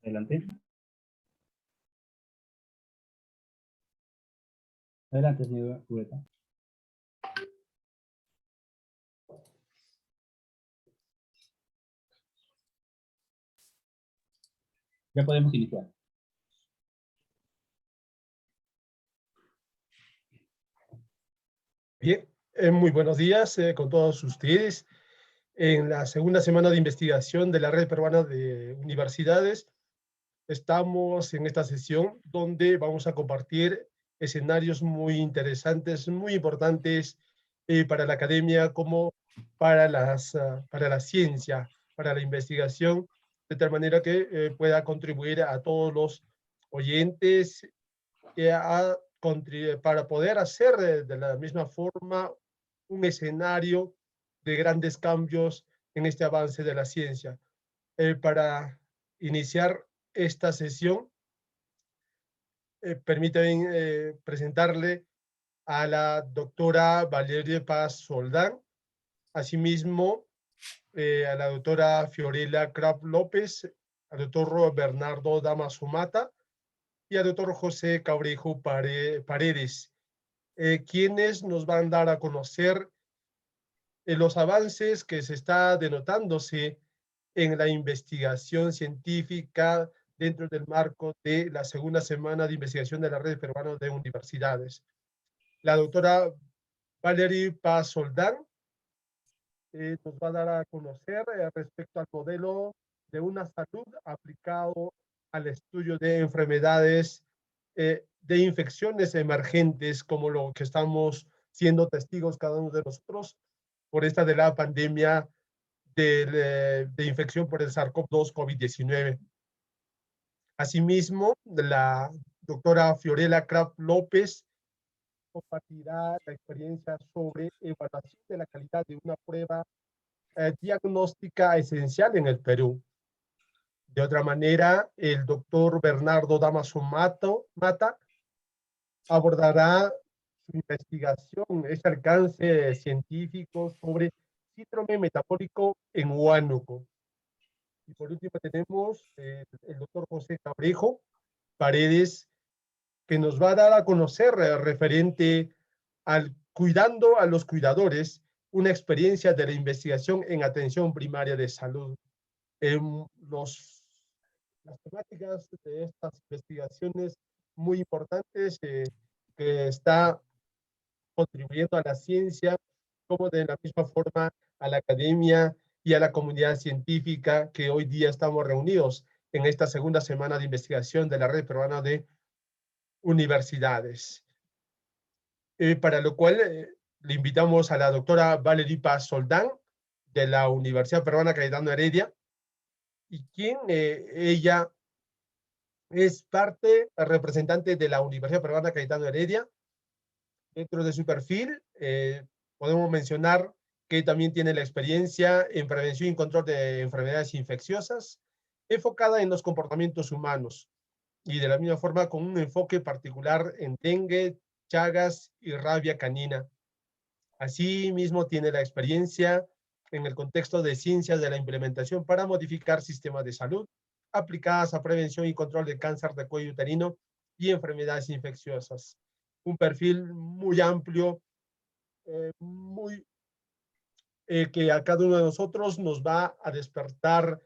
Adelante. Adelante, señor Ureta. Ya podemos iniciar. Bien, muy buenos días con todos ustedes. En la segunda semana de investigación de la Red Peruana de Universidades, estamos en esta sesión donde vamos a compartir escenarios muy interesantes, muy importantes para la academia como para para la ciencia, para la investigación, de tal manera que pueda contribuir a todos los oyentes para poder hacer de la misma forma un escenario de grandes cambios en este avance de la ciencia. Para iniciar esta sesión, permítanme presentarle a la doctora Valeria Paz Soldán, asimismo a la doctora Fiorella Crab López, al doctor Bernardo Damasumata y al doctor José Cabrejo Paredes, quienes nos van a dar a conocer los avances que se está denotándose en la investigación científica dentro del marco de la segunda semana de investigación de la Red Peruana de Universidades. La doctora Valerie Paz Soldán nos va a dar a conocer respecto al modelo de una salud aplicado al estudio de enfermedades de infecciones emergentes, como lo que estamos siendo testigos cada uno de nosotros por esta de la pandemia de infección por el SARS-CoV-2 COVID-19. Asimismo, la doctora Fiorella Crab López compartirá la experiencia sobre evaluación de la calidad de una prueba diagnóstica esencial en el Perú. De otra manera, el doctor Bernardo Damaso Mata abordará su investigación, este alcance científico sobre síndrome metabólico en Huánuco. Y por último tenemos el doctor José Cabrejo Paredes, que nos va a dar a conocer referente al cuidando a los cuidadores, una experiencia de la investigación en atención primaria de salud. Las temáticas de estas investigaciones muy importantes que está contribuyendo a la ciencia, como de la misma forma a la academia y a la comunidad científica que hoy día estamos reunidos en esta segunda semana de investigación de la Red Peruana de Universidades. Para lo cual le invitamos a la doctora Valerie Paz Soldán de la Universidad Peruana Cayetano Heredia, y quien ella es representante de la Universidad Peruana Cayetano Heredia. Dentro de su perfil podemos mencionar que también tiene la experiencia en prevención y control de enfermedades infecciosas, enfocada en los comportamientos humanos, y de la misma forma con un enfoque particular en dengue, chagas y rabia canina. Asimismo, tiene la experiencia en el contexto de ciencias de la implementación para modificar sistemas de salud aplicadas a prevención y control de cáncer de cuello uterino y enfermedades infecciosas. Un perfil muy amplio, que a cada uno de nosotros nos va a despertar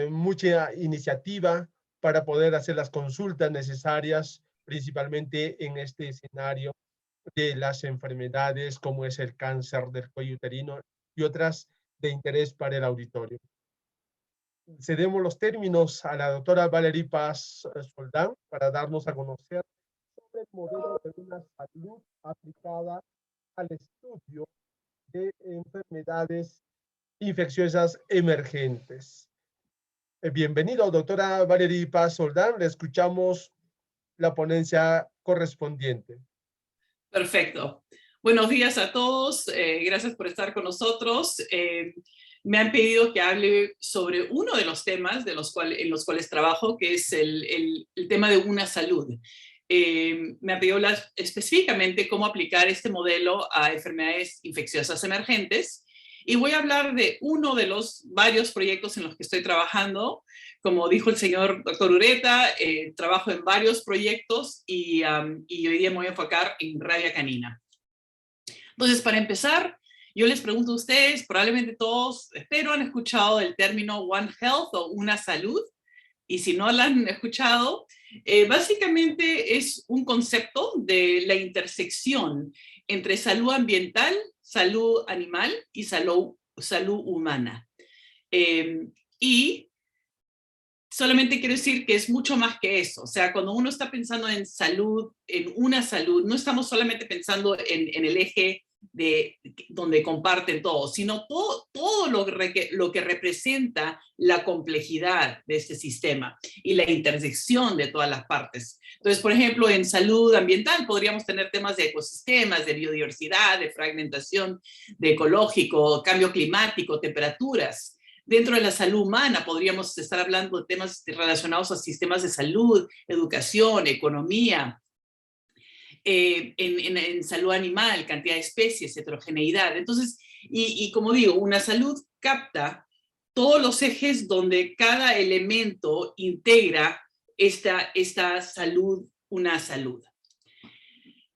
mucha iniciativa para poder hacer las consultas necesarias, principalmente en este escenario de las enfermedades como es el cáncer del cuello uterino y otras de interés para el auditorio. Cedemos los términos a la doctora Valerie Paz Soldán para darnos a conocer sobre el modelo de una salud aplicada al estudio de enfermedades infecciosas emergentes. Bienvenido, doctora Valerie Paz Soldán. Le escuchamos la ponencia correspondiente. Perfecto. Buenos días a todos. Gracias por estar con nosotros. Me han pedido que hable sobre uno de los temas en los cuales trabajo, que es el tema de una salud. Me han pedido específicamente cómo aplicar este modelo a enfermedades infecciosas emergentes. y voy a hablar de uno de los varios proyectos en los que estoy trabajando. Como dijo el señor Dr. Ureta, trabajo en varios proyectos y hoy día me voy a enfocar en rabia canina. Entonces, para empezar, yo les pregunto a ustedes, probablemente todos, espero, han escuchado el término One Health o una salud, y si no la han escuchado, básicamente es un concepto de la intersección entre salud ambiental, salud animal y salud humana. Y solamente quiero decir que es mucho más que eso. O sea, cuando uno está pensando en salud, en una salud, no estamos solamente pensando en el eje de donde comparten todo, sino todo lo que representa la complejidad de este sistema y la intersección de todas las partes. Entonces, por ejemplo, en salud ambiental podríamos tener temas de ecosistemas, de biodiversidad, de fragmentación, de ecológico, cambio climático, temperaturas. Dentro de la salud humana podríamos estar hablando de temas relacionados a sistemas de salud, educación, economía. En salud animal, cantidad de especies, heterogeneidad. Entonces, y como digo, una salud capta todos los ejes donde cada elemento integra esta salud, una salud.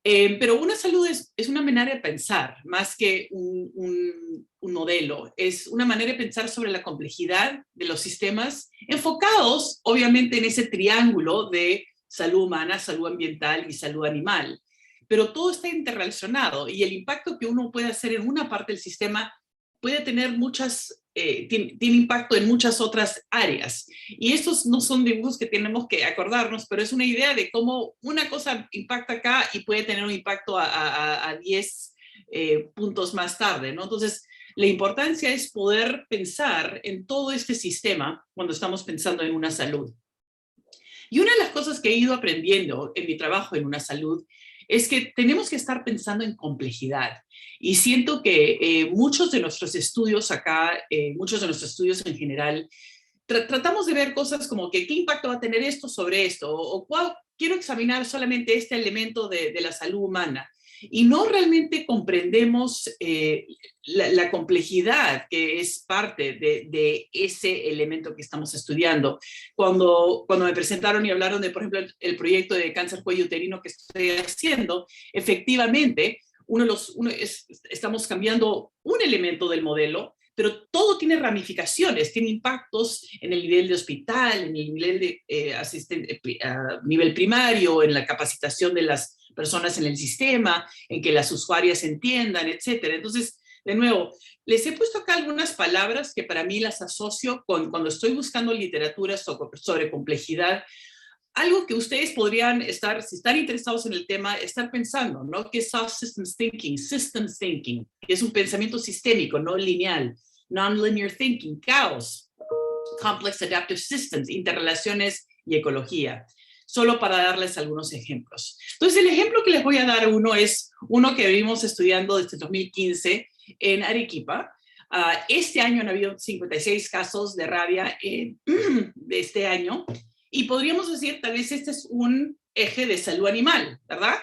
Pero una salud es una manera de pensar, más que un modelo. Es una manera de pensar sobre la complejidad de los sistemas, enfocados, obviamente, en ese triángulo de salud humana, salud ambiental y salud animal. Pero todo está interrelacionado y el impacto que uno puede hacer en una parte del sistema puede tener tiene impacto en muchas otras áreas. Y estos no son dibujos que tenemos que acordarnos, pero es una idea de cómo una cosa impacta acá y puede tener un impacto a 10 puntos más tarde, ¿no? Entonces, la importancia es poder pensar en todo este sistema cuando estamos pensando en una salud. Y una de las cosas que he ido aprendiendo en mi trabajo en una salud es que tenemos que estar pensando en complejidad. Y siento que muchos de nuestros estudios acá, muchos de nuestros estudios en general, tratamos de ver cosas como que qué impacto va a tener esto sobre esto, o quiero examinar solamente este elemento de la salud humana. Y no realmente comprendemos la complejidad que es parte de ese elemento que estamos estudiando. Cuando me presentaron y hablaron de, por ejemplo, el proyecto de cáncer cuello uterino que estoy haciendo, efectivamente, estamos cambiando un elemento del modelo, pero todo tiene ramificaciones, tiene impactos en el nivel de hospital, en el nivel de nivel primario, en la capacitación de las personas en el sistema, en que las usuarias entiendan, etcétera. Entonces, de nuevo, les he puesto acá algunas palabras que para mí las asocio cuando estoy buscando literatura sobre complejidad. Algo que ustedes podrían estar, si están interesados en el tema, estar pensando, ¿no? ¿Qué es soft systems thinking, que es un pensamiento sistémico, no lineal, non-linear thinking, caos, complex adaptive systems, interrelaciones y ecología. Solo para darles algunos ejemplos. Entonces, el ejemplo que les voy a dar es uno que venimos estudiando desde 2015 en Arequipa. Este año han habido 56 casos de rabia de este año. Y podríamos decir, tal vez este es un eje de salud animal, ¿verdad?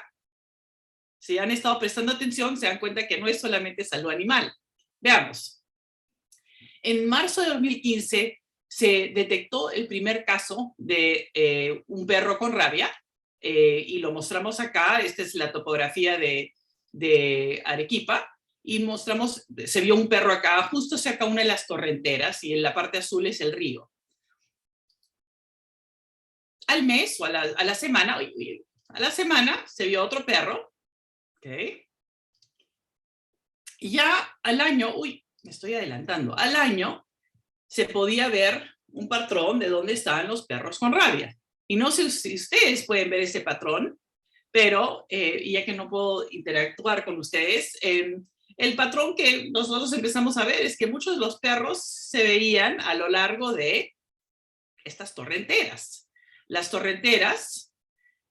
Si han estado prestando atención, se dan cuenta que no es solamente salud animal. Veamos. En marzo de 2015 se detectó el primer caso de un perro con rabia, y lo mostramos acá. Esta es la topografía de Arequipa, y se vio un perro acá, justo cerca de una de las torrenteras, y en la parte azul es el río. Al mes o a la semana se vio otro perro, ¿okay? Y ya al año, me estoy adelantando, al año se podía ver un patrón de dónde estaban los perros con rabia. Y no sé si ustedes pueden ver ese patrón, pero ya que no puedo interactuar con ustedes, el patrón que nosotros empezamos a ver es que muchos de los perros se veían a lo largo de estas torrenteras. Las torrenteras,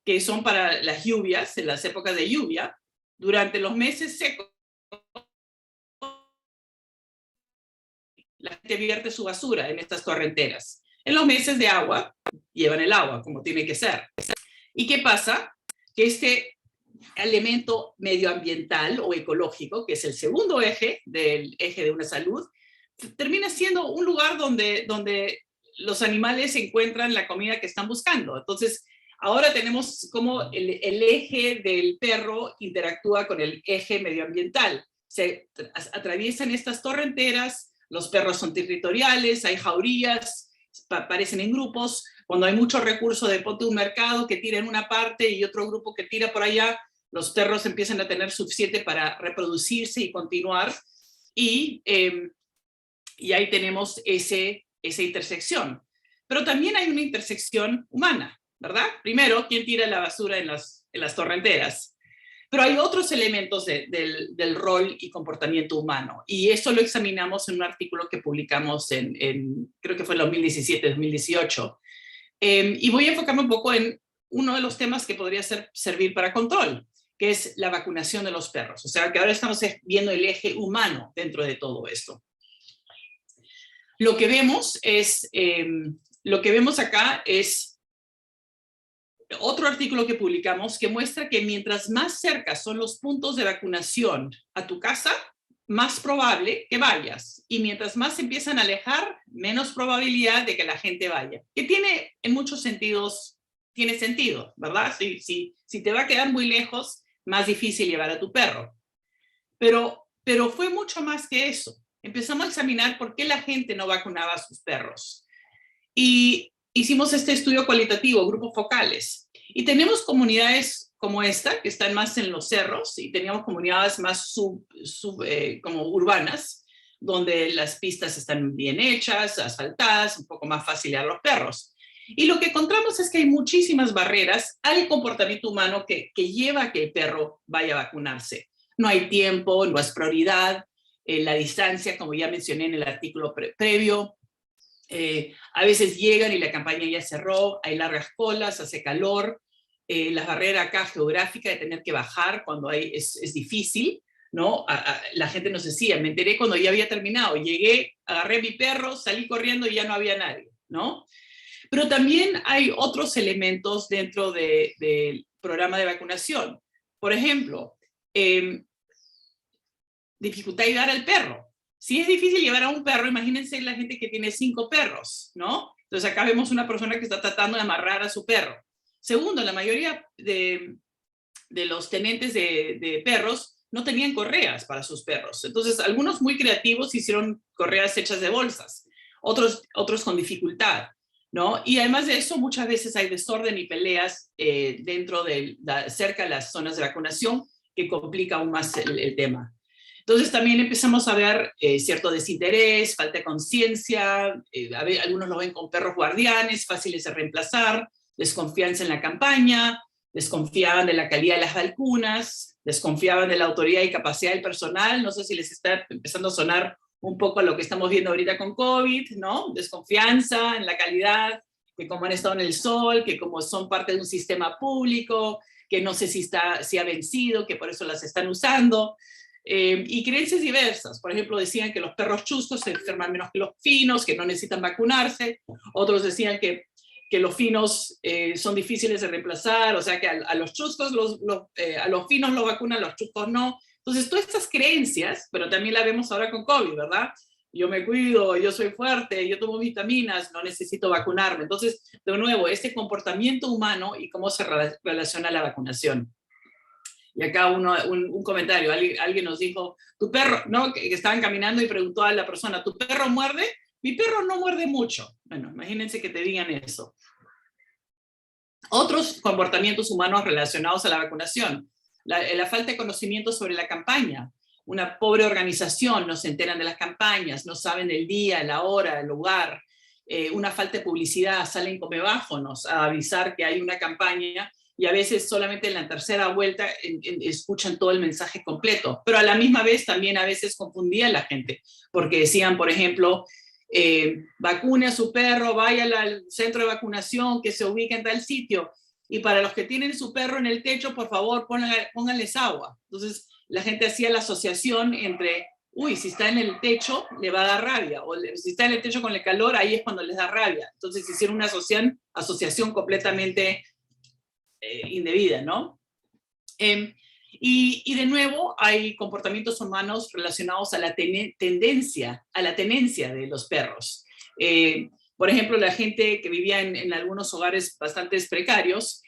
que son para las lluvias, en las épocas de lluvia, durante los meses secos, la gente vierte su basura en estas torrenteras. En los meses de agua, llevan el agua como tiene que ser. ¿Y qué pasa? Que elemento medioambiental o ecológico, que es el segundo eje del eje de una salud, termina siendo un lugar donde los animales encuentran la comida que están buscando. Entonces, ahora tenemos como el eje del perro interactúa con el eje medioambiental. Se atraviesan estas torrenteras, los perros son territoriales, hay jaurías, aparecen en grupos. Cuando hay mucho recurso de ponte un mercado que tira en una parte y otro grupo que tira por allá, los perros empiezan a tener suficiente para reproducirse y continuar. Y ahí tenemos esa intersección. Pero también hay una intersección humana, ¿verdad? Primero, ¿quién tira la basura en las torrenteras? Pero hay otros elementos del rol y comportamiento humano. Y esto lo examinamos en un artículo que publicamos creo que fue en 2017-2018. Y voy a enfocarme un poco en uno de los temas que podría servir para control, que es la vacunación de los perros. O sea, que ahora estamos viendo el eje humano dentro de todo esto. Lo que vemos acá es otro artículo que publicamos que muestra que mientras más cerca son los puntos de vacunación a tu casa, más probable que vayas. Y mientras más se empiezan a alejar, menos probabilidad de que la gente vaya. Que tiene, en muchos sentidos, tiene sentido, ¿verdad? Si te va a quedar muy lejos, más difícil llevar a tu perro. Pero fue mucho más que eso. Empezamos a examinar por qué la gente no vacunaba a sus perros. Y hicimos este estudio cualitativo, grupos focales. Y tenemos comunidades como esta, que están más en los cerros, y teníamos comunidades más como urbanas, donde las pistas están bien hechas, asfaltadas, un poco más fácil a los perros. Y lo que encontramos es que hay muchísimas barreras al comportamiento humano que lleva a que el perro vaya a vacunarse. No hay tiempo, no es prioridad, la distancia, como ya mencioné en el artículo previo. A veces llegan y la campaña ya cerró, hay largas colas, hace calor, la barrera acá geográfica de tener que bajar cuando es difícil, ¿no? La gente nos decía, me enteré cuando ya había terminado, llegué, agarré mi perro, salí corriendo y ya no había nadie, ¿no? Pero también hay otros elementos dentro del programa de vacunación. Por ejemplo, dificultad de llevar al perro. Si es difícil llevar a un perro, imagínense la gente que tiene 5 perros, ¿no? Entonces acá vemos una persona que está tratando de amarrar a su perro. Segundo, la mayoría de los tenentes de perros no tenían correas para sus perros. Entonces, algunos muy creativos hicieron correas hechas de bolsas, otros con dificultad, ¿no? Y además de eso, muchas veces hay desorden y peleas cerca de las zonas de vacunación que complica aún más el tema. Entonces también empezamos a ver cierto desinterés, falta de conciencia, algunos lo ven con perros guardianes, fáciles de reemplazar, desconfianza en la campaña, desconfiaban de la calidad de las vacunas, desconfiaban de la autoridad y capacidad del personal. No sé si les está empezando a sonar un poco a lo que estamos viendo ahorita con COVID, ¿no? Desconfianza en la calidad, que como han estado en el sol, que como son parte de un sistema público, que no sé si ha vencido, que por eso las están usando. Y creencias diversas. Por ejemplo, decían que los perros chuscos se enferman menos que los finos, que no necesitan vacunarse. Otros decían que los finos son difíciles de reemplazar, o sea que a los chuscos, a los finos los vacunan, a los chuscos no. Entonces, todas estas creencias, pero también la vemos ahora con COVID, ¿verdad? Yo me cuido, yo soy fuerte, yo tomo vitaminas, no necesito vacunarme. Entonces, de nuevo, este comportamiento humano y cómo se relaciona la vacunación. Y acá un comentario, alguien nos dijo, tu perro, ¿no? Que estaban caminando y preguntó a la persona, ¿tu perro muerde? Mi perro no muerde mucho. Bueno, imagínense que te digan eso. Otros comportamientos humanos relacionados a la vacunación. La falta de conocimiento sobre la campaña. Una pobre organización, no se enteran de las campañas, no saben el día, la hora, el lugar. Una falta de publicidad, salen con megáfonos a avisar que hay una campaña y a veces solamente en la tercera vuelta escuchan todo el mensaje completo. Pero a la misma vez también a veces confundían a la gente, porque decían, por ejemplo, vacune a su perro, vaya al centro de vacunación que se ubica en tal sitio, y para los que tienen su perro en el techo, por favor, pónganles agua. Entonces la gente hacía la asociación entre, uy, si está en el techo, le va a dar rabia, o si está en el techo con el calor, ahí es cuando les da rabia. Entonces hicieron una asociación completamente indebida, ¿no? Y de nuevo hay comportamientos humanos relacionados a la tenencia de los perros. Por ejemplo, la gente que vivía en algunos hogares bastante precarios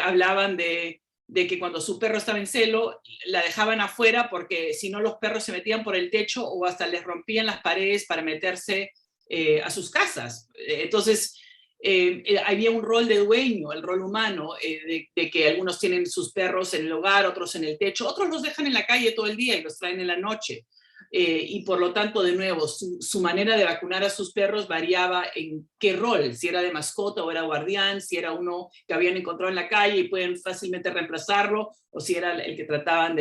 hablaban de que cuando su perro estaba en celo, la dejaban afuera porque si no los perros se metían por el techo o hasta les rompían las paredes para meterse a sus casas. Entonces, había un rol de dueño, el rol humano, de que algunos tienen sus perros en el hogar, otros en el techo, otros los dejan en la calle todo el día y los traen en la noche. Y por lo tanto, de nuevo, su manera de vacunar a sus perros variaba en qué rol, si era de mascota o era guardián, si era uno que habían encontrado en la calle y pueden fácilmente reemplazarlo, o si era el que trataban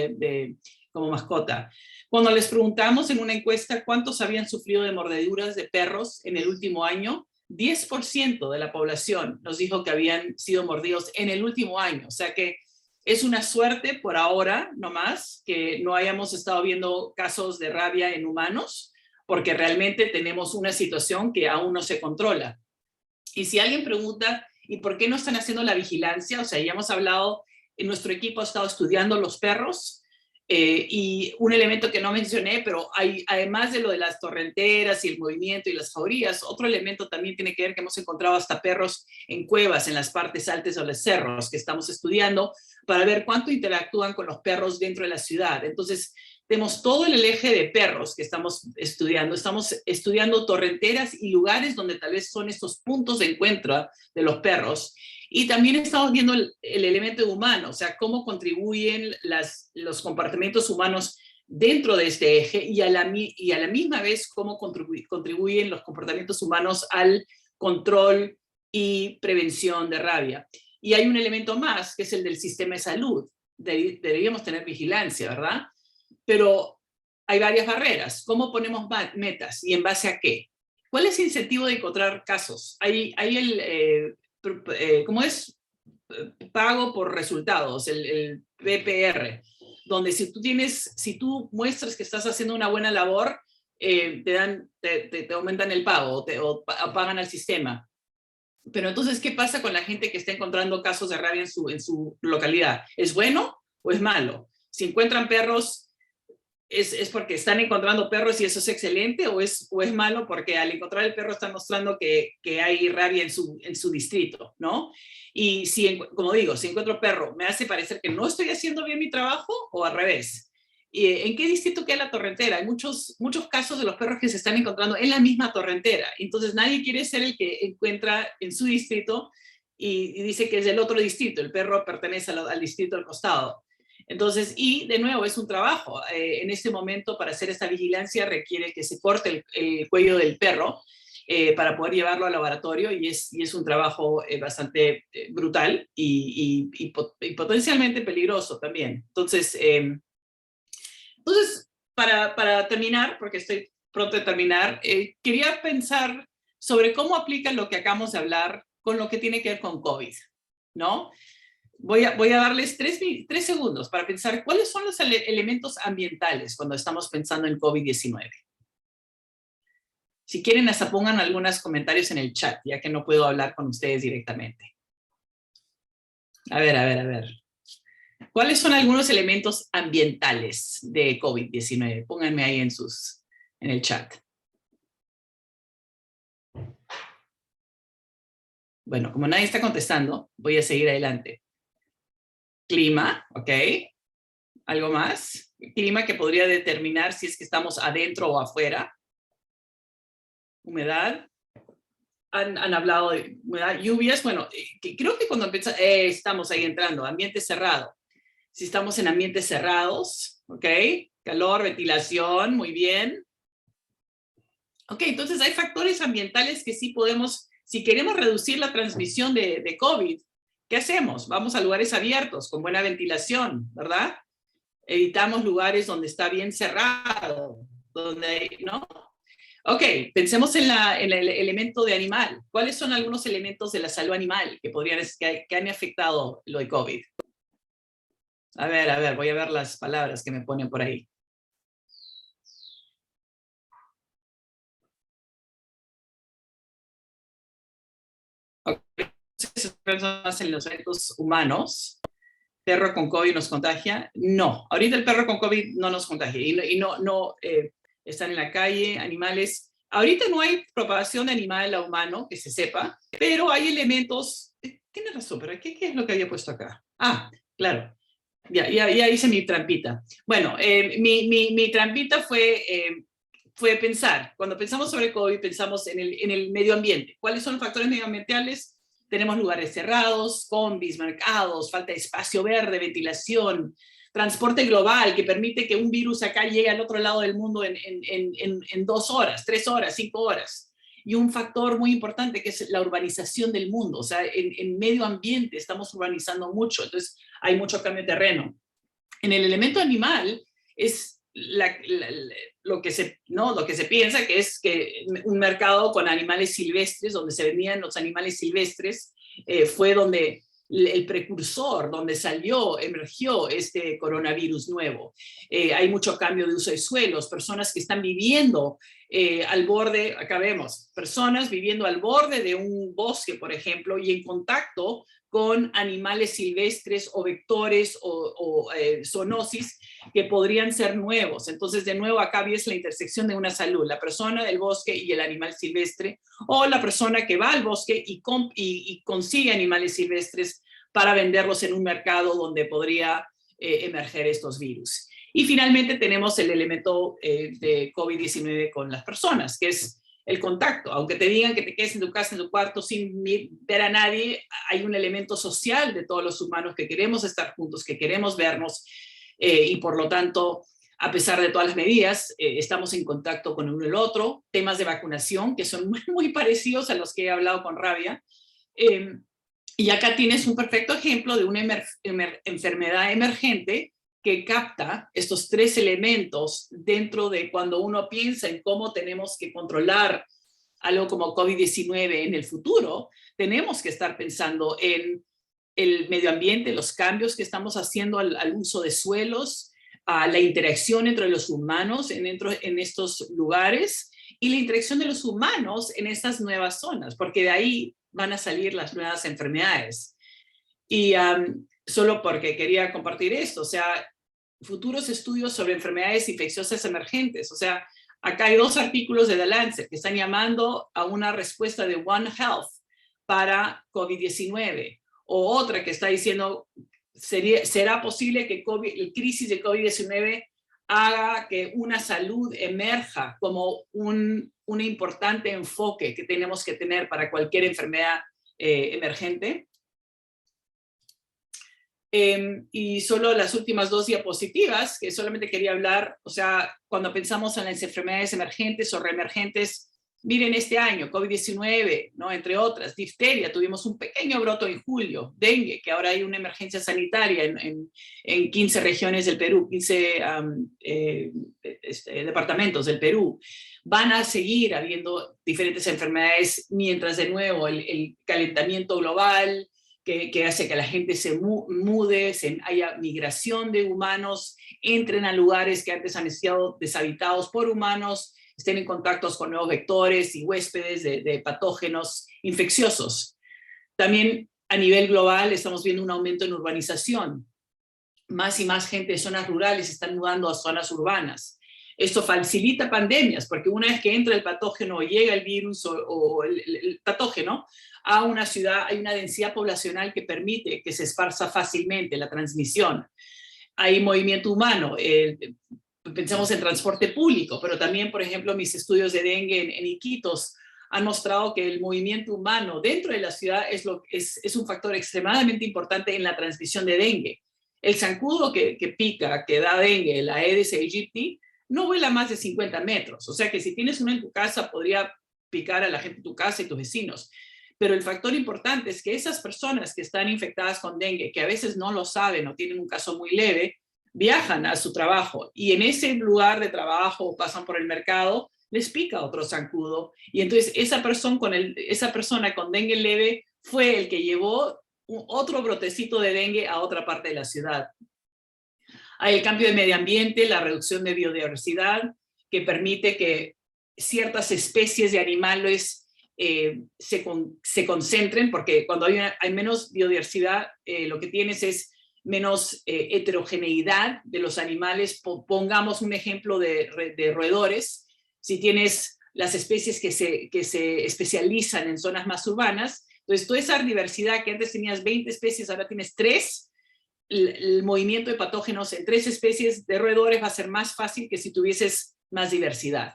como mascota. Cuando les preguntamos en una encuesta cuántos habían sufrido de mordeduras de perros en el último año, 10% de la población nos dijo que habían sido mordidos en el último año. O sea que es una suerte por ahora, nomás, que no hayamos estado viendo casos de rabia en humanos, porque realmente tenemos una situación que aún no se controla. Y si alguien pregunta, ¿y por qué no están haciendo la vigilancia? O sea, ya hemos hablado, en nuestro equipo ha estado estudiando los perros, y un elemento que no mencioné, pero hay, además de lo de las torrenteras y el movimiento y las jaurías, otro elemento también tiene que ver que hemos encontrado hasta perros en cuevas, en las partes altas de los cerros, que estamos estudiando para ver cuánto interactúan con los perros dentro de la ciudad. Entonces, tenemos todo el eje de perros que estamos estudiando torrenteras y lugares donde tal vez son estos puntos de encuentro de los perros. Y también estamos viendo el elemento humano, o sea, cómo contribuyen los comportamientos humanos dentro de este eje y a la misma vez cómo contribuyen los comportamientos humanos al control y prevención de rabia. Y hay un elemento más, que es el del sistema de salud. Deberíamos tener vigilancia, ¿verdad? Pero hay varias barreras. ¿Cómo ponemos metas y en base a qué? ¿Cuál es el incentivo de encontrar casos? Hay ¿cómo es? Pago por resultados, el PPR, donde si tú muestras que estás haciendo una buena labor, te aumentan el pago o pagan al sistema. Pero entonces, ¿qué pasa con la gente que está encontrando casos de rabia en su localidad? ¿Es bueno o es malo? Si encuentran perros, ¿es porque están encontrando perros y eso es excelente, o es malo porque al encontrar el perro están mostrando que hay rabia en su distrito, ¿no? Y como digo, si encuentro perro, ¿me hace parecer que no estoy haciendo bien mi trabajo o al revés? ¿En qué distrito queda la torrentera? Hay muchos casos de los perros que se están encontrando en la misma torrentera. Entonces nadie quiere ser el que encuentra en su distrito y dice que es del otro distrito. El perro pertenece al distrito del costado. Entonces, y de nuevo, es un trabajo. En este momento, para hacer esta vigilancia, requiere que se corte el cuello del perro para poder llevarlo al laboratorio, y es un trabajo bastante brutal y potencialmente peligroso también. Entonces, para terminar, porque estoy pronto de terminar, quería pensar sobre cómo aplica lo que acabamos de hablar con lo que tiene que ver con COVID, ¿no? Voy a darles 3 segundos para pensar cuáles son los elementos ambientales cuando estamos pensando en COVID-19. Si quieren, hasta pongan algunos comentarios en el chat, ya que no puedo hablar con ustedes directamente. A ver. ¿Cuáles son algunos elementos ambientales de COVID-19? Pónganme ahí en el chat. Bueno, como nadie está contestando, voy a seguir adelante. Clima, ¿ok? ¿Algo más? Clima que podría determinar si es que estamos adentro o afuera. Humedad. Han hablado de humedad. Lluvias, bueno, creo que cuando estamos ahí entrando, ambiente cerrado. Si estamos en ambientes cerrados, ¿ok? Calor, ventilación, muy bien. Ok, entonces hay factores ambientales que sí podemos, si queremos reducir la transmisión de COVID, ¿qué hacemos? Vamos a lugares abiertos, con buena ventilación, ¿verdad? Evitamos lugares donde está bien cerrado, ¿no? Ok, pensemos en el elemento de animal. ¿Cuáles son algunos elementos de la salud animal que han afectado lo de COVID? A ver, voy a ver las palabras que me ponen por ahí. Okay. Entonces, más en los eventos humanos. perro con COVID nos contagia. No, ahorita el perro con COVID no nos contagia y no están en la calle animales. Ahorita no hay propagación de animal a humano, que se sepa, pero hay elementos. Tienes razón, pero ¿qué es lo que había puesto acá? Ah, claro. Ya hice mi trampita. Bueno, mi trampita fue pensar, cuando pensamos sobre COVID, pensamos en el medio ambiente. ¿Cuáles son los factores medioambientales? Tenemos lugares cerrados, combis, mercados, falta de espacio verde, ventilación, transporte global que permite que un virus acá llegue al otro lado del mundo en 2 horas, 3 horas, 5 horas. Y un factor muy importante que es la urbanización del mundo. O sea, en medio ambiente estamos urbanizando mucho, entonces hay mucho cambio de terreno. En el elemento animal es lo que se piensa que es que un mercado con animales silvestres, donde se vendían los animales silvestres, fue donde el precursor, donde emergió este coronavirus nuevo. Hay mucho cambio de uso de suelos, personas que están viviendo al borde, acá vemos, personas viviendo al borde de un bosque, por ejemplo, y en contacto con animales silvestres o vectores o zoonosis que podrían ser nuevos. Entonces, de nuevo, acá ves la intersección de una salud, la persona del bosque y el animal silvestre, o la persona que va al bosque y consigue animales silvestres para venderlos en un mercado donde podría emerger estos virus. Y finalmente tenemos el elemento de COVID-19 con las personas, que es el contacto. Aunque te digan que te quedes en tu casa, en tu cuarto, sin ver a nadie, hay un elemento social de todos los humanos que queremos estar juntos, que queremos vernos, y por lo tanto, a pesar de todas las medidas, estamos en contacto con uno y el otro. Temas de vacunación, que son muy parecidos a los que he hablado con Rabia. Y acá tienes un perfecto ejemplo de una enfermedad emergente que capta estos 3 elementos dentro de cuando uno piensa en cómo tenemos que controlar algo como COVID-19 en el futuro. Tenemos que estar pensando en el medio ambiente, los cambios que estamos haciendo al uso de suelos, a la interacción entre los humanos en estos lugares y la interacción de los humanos en estas nuevas zonas, porque de ahí van a salir las nuevas enfermedades. Y solo porque quería compartir esto, o sea, futuros estudios sobre enfermedades infecciosas emergentes. O sea, acá hay 2 artículos de The Lancet que están llamando a una respuesta de One Health para COVID-19, o otra que está diciendo, ¿será posible que el crisis de COVID-19 haga que una salud emerja como un importante enfoque que tenemos que tener para cualquier enfermedad emergente? Y solo las últimas 2 diapositivas, que solamente quería hablar, o sea, cuando pensamos en las enfermedades emergentes o reemergentes, miren este año, COVID-19, ¿no? Entre otras, difteria, tuvimos un pequeño brote en julio, dengue, que ahora hay una emergencia sanitaria en 15 regiones del Perú, 15 departamentos del Perú. Van a seguir habiendo diferentes enfermedades mientras, de nuevo, el calentamiento global, que hace que la gente se mude, haya migración de humanos, entren a lugares que antes han estado deshabitados por humanos, estén en contactos con nuevos vectores y huéspedes de patógenos infecciosos. También a nivel global estamos viendo un aumento en urbanización. Más y más gente de zonas rurales se están mudando a zonas urbanas. Esto facilita pandemias, porque una vez que entra el patógeno o llega el virus o el patógeno a una ciudad, hay una densidad poblacional que permite que se esparza fácilmente la transmisión. Hay movimiento humano, pensamos en transporte público, pero también, por ejemplo, mis estudios de dengue en Iquitos han mostrado que el movimiento humano dentro de la ciudad es un factor extremadamente importante en la transmisión de dengue. El zancudo que pica, que da dengue, la Aedes aegypti, no vuela más de 50 metros. O sea que si tienes uno en tu casa, podría picar a la gente de tu casa y tus vecinos. Pero el factor importante es que esas personas que están infectadas con dengue, que a veces no lo saben o tienen un caso muy leve, viajan a su trabajo y en ese lugar de trabajo pasan por el mercado, les pica otro zancudo. Y entonces esa persona con dengue leve fue el que llevó otro brotecito de dengue a otra parte de la ciudad. Hay el cambio de medio ambiente, la reducción de biodiversidad, que permite que ciertas especies de animales se concentren, porque cuando hay menos biodiversidad, lo que tienes es menos heterogeneidad de los animales. Pongamos un ejemplo de roedores. Si tienes las especies que se especializan en zonas más urbanas, entonces toda esa diversidad que antes tenías 20 especies, ahora tienes 3, el movimiento de patógenos en 3 especies de roedores va a ser más fácil que si tuvieses más diversidad,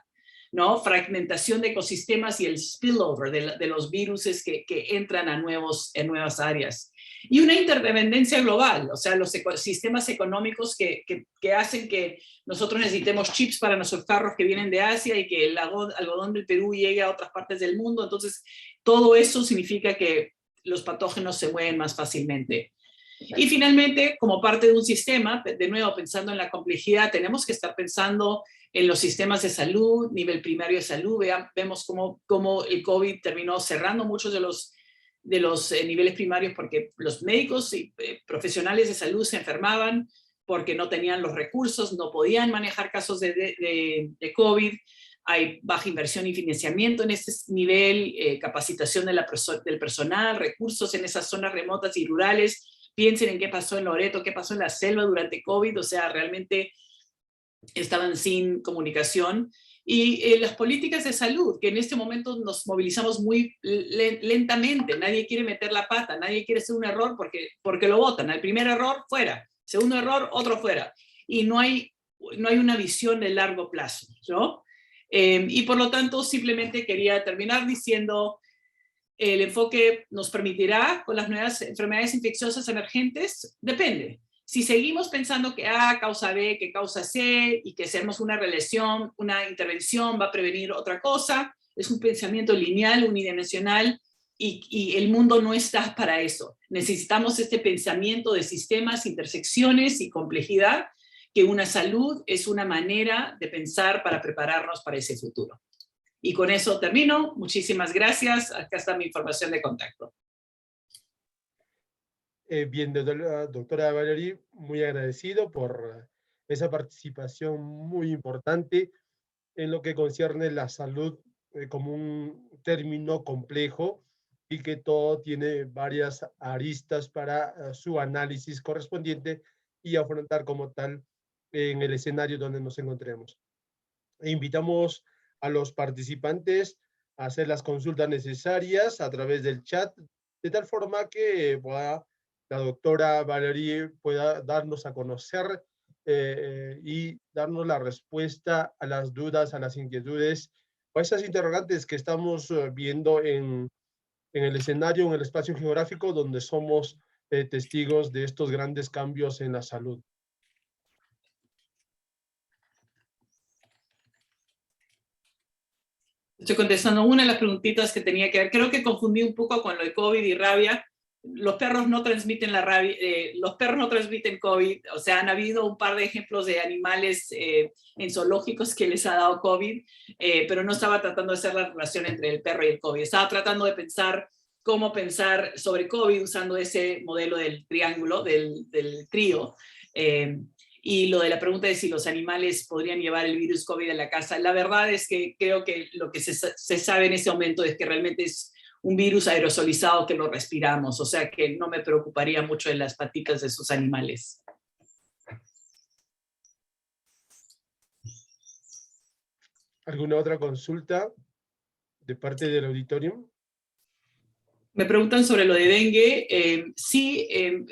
¿no? Fragmentación de ecosistemas y el spillover de los virus que entran en nuevas áreas. Y una interdependencia global, o sea, los ecosistemas económicos que hacen que nosotros necesitemos chips para nuestros carros que vienen de Asia y que el algodón del Perú llegue a otras partes del mundo. Entonces, todo eso significa que los patógenos se mueven más fácilmente. Y finalmente, como parte de un sistema, de nuevo pensando en la complejidad, tenemos que estar pensando en los sistemas de salud, nivel primario de salud. Vemos cómo el COVID terminó cerrando muchos de los niveles primarios porque los médicos y profesionales de salud se enfermaban porque no tenían los recursos, no podían manejar casos de COVID. Hay baja inversión y financiamiento en este nivel, capacitación del personal, recursos en esas zonas remotas y rurales. Piensen en qué pasó en Loreto, qué pasó en la selva durante COVID, o sea, realmente estaban sin comunicación. Y las políticas de salud, que en este momento nos movilizamos muy lentamente, nadie quiere meter la pata, nadie quiere hacer un error porque lo votan. El primer error, fuera. Segundo error, otro fuera. Y no hay una visión de largo plazo, ¿no? Y por lo tanto, simplemente quería terminar diciendo, el enfoque nos permitirá con las nuevas enfermedades infecciosas emergentes, depende. Si seguimos pensando que A causa B, que causa C, y que hacemos una relación, una intervención va a prevenir otra cosa, es un pensamiento lineal, unidimensional, y el mundo no está para eso. Necesitamos este pensamiento de sistemas, intersecciones y complejidad, que una salud es una manera de pensar para prepararnos para ese futuro. Y con eso termino. Muchísimas gracias. Acá está mi información de contacto. Bien, doctora Valerie, muy agradecido por esa participación muy importante en lo que concierne la salud como un término complejo y que todo tiene varias aristas para su análisis correspondiente y afrontar como tal en el escenario donde nos encontremos. Invitamos a los participantes a hacer las consultas necesarias a través del chat, de tal forma que la doctora Valerie pueda darnos a conocer y darnos la respuesta a las dudas, a las inquietudes, o a esas interrogantes que estamos viendo en el escenario, en el espacio geográfico donde somos testigos de estos grandes cambios en la salud. Estoy contestando una de las preguntitas que tenía que ver. Creo que confundí un poco con lo de COVID y rabia. Los perros no transmiten la rabia, los perros no transmiten COVID. O sea, han habido un par de ejemplos de animales en zoológicos que les ha dado COVID, pero no estaba tratando de hacer la relación entre el perro y el COVID. Estaba tratando de pensar cómo pensar sobre COVID usando ese modelo del triángulo, del trío. Y lo de la pregunta de si los animales podrían llevar el virus COVID a la casa, la verdad es que creo que lo que se sabe en ese momento es que realmente es un virus aerosolizado que lo respiramos, o sea que no me preocuparía mucho de las patitas de sus animales. ¿Alguna otra consulta de parte del auditorio? Me preguntan sobre lo de dengue. Sí,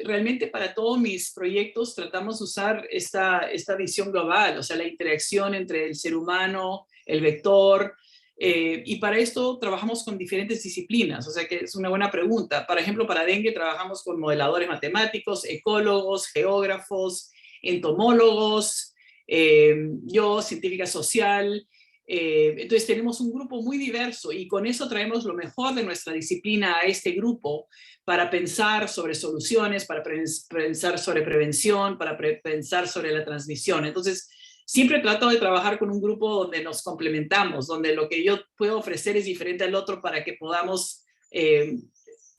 realmente para todos mis proyectos tratamos de usar esta visión global, o sea, la interacción entre el ser humano, el vector, y para esto trabajamos con diferentes disciplinas, o sea que es una buena pregunta. Por ejemplo, para dengue trabajamos con modeladores matemáticos, ecólogos, geógrafos, entomólogos, yo, científica social. Entonces tenemos un grupo muy diverso y con eso traemos lo mejor de nuestra disciplina a este grupo para pensar sobre soluciones, para pensar sobre prevención, para pensar sobre la transmisión. Entonces siempre trato de trabajar con un grupo donde nos complementamos, donde lo que yo puedo ofrecer es diferente al otro para que podamos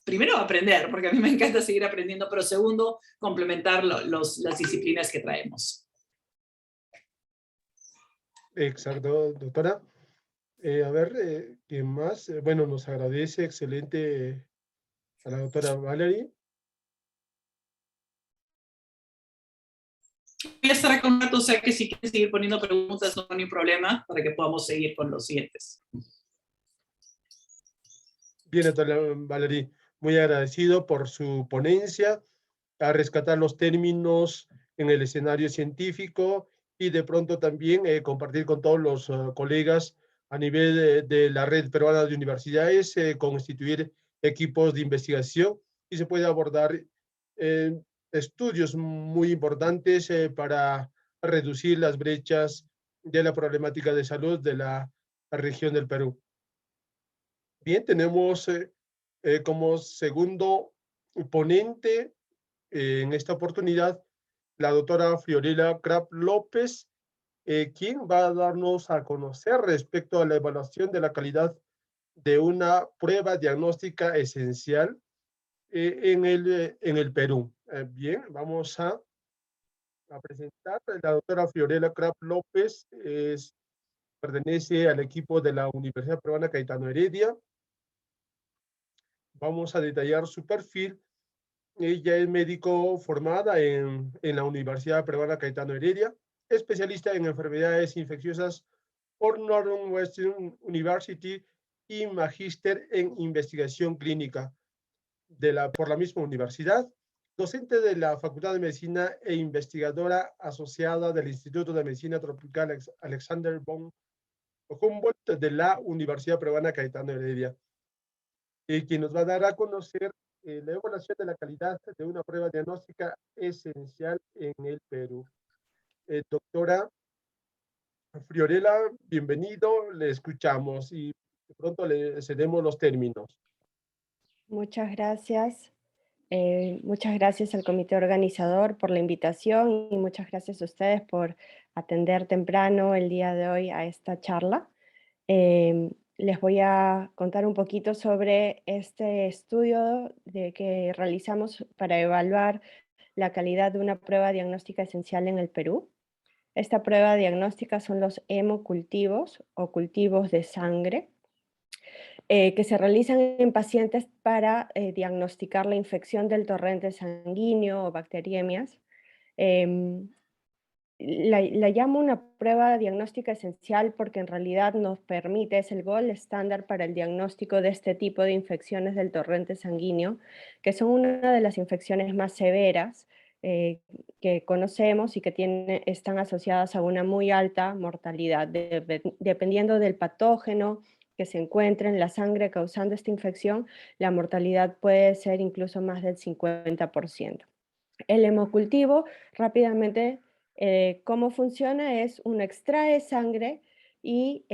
primero aprender, porque a mí me encanta seguir aprendiendo, pero segundo, complementar las disciplinas que traemos. Exacto, doctora. A ver, ¿qué más? Bueno, nos agradece, excelente a la doctora Valerie. Voy a estar acá un rato, o sea que si quieren seguir poniendo preguntas no hay ningún problema para que podamos seguir con los siguientes. Bien, doctora Valerie, muy agradecido por su ponencia, a rescatar los términos en el escenario científico y de pronto también compartir con todos los colegas a nivel de la red peruana de universidades, constituir equipos de investigación y se puede abordar estudios muy importantes para reducir las brechas de la problemática de salud de la región del Perú. Bien, tenemos como segundo ponente en esta oportunidad la doctora Fiorella Crab López, quien va a darnos a conocer respecto a la evaluación de la calidad de una prueba diagnóstica esencial en el Perú. Bien, vamos a presentar. La doctora Fiorella Crab López pertenece al equipo de la Universidad Peruana Cayetano Heredia. Vamos a detallar su perfil. Ella es médico formada en la Universidad Peruana Cayetano Heredia, especialista en enfermedades infecciosas por Northwestern University y magíster en investigación clínica por la misma universidad, docente de la Facultad de Medicina e investigadora asociada del Instituto de Medicina Tropical Alexander von Humboldt de la Universidad Peruana Cayetano Heredia, quien nos va a dar a conocer la evaluación de la calidad de una prueba diagnóstica esencial en el Perú. Doctora Fiorella, bienvenido, le escuchamos y de pronto le cedemos los términos. Muchas gracias. Muchas gracias al comité organizador por la invitación y muchas gracias a ustedes por atender temprano el día de hoy a esta charla. Les voy a contar un poquito sobre este estudio que realizamos para evaluar la calidad de una prueba diagnóstica esencial en el Perú. Esta prueba diagnóstica son los hemocultivos o cultivos de sangre, que se realizan en pacientes para diagnosticar la infección del torrente sanguíneo o bacteriemias. La llamo una prueba diagnóstica esencial porque en realidad nos permite, es el gold estándar para el diagnóstico de este tipo de infecciones del torrente sanguíneo, que son una de las infecciones más severas que conocemos y que están asociadas a una muy alta mortalidad, dependiendo del patógeno que se encuentra en la sangre causando esta infección, la mortalidad puede ser incluso más del 50%. El hemocultivo, rápidamente, cómo funciona es uno extrae sangre y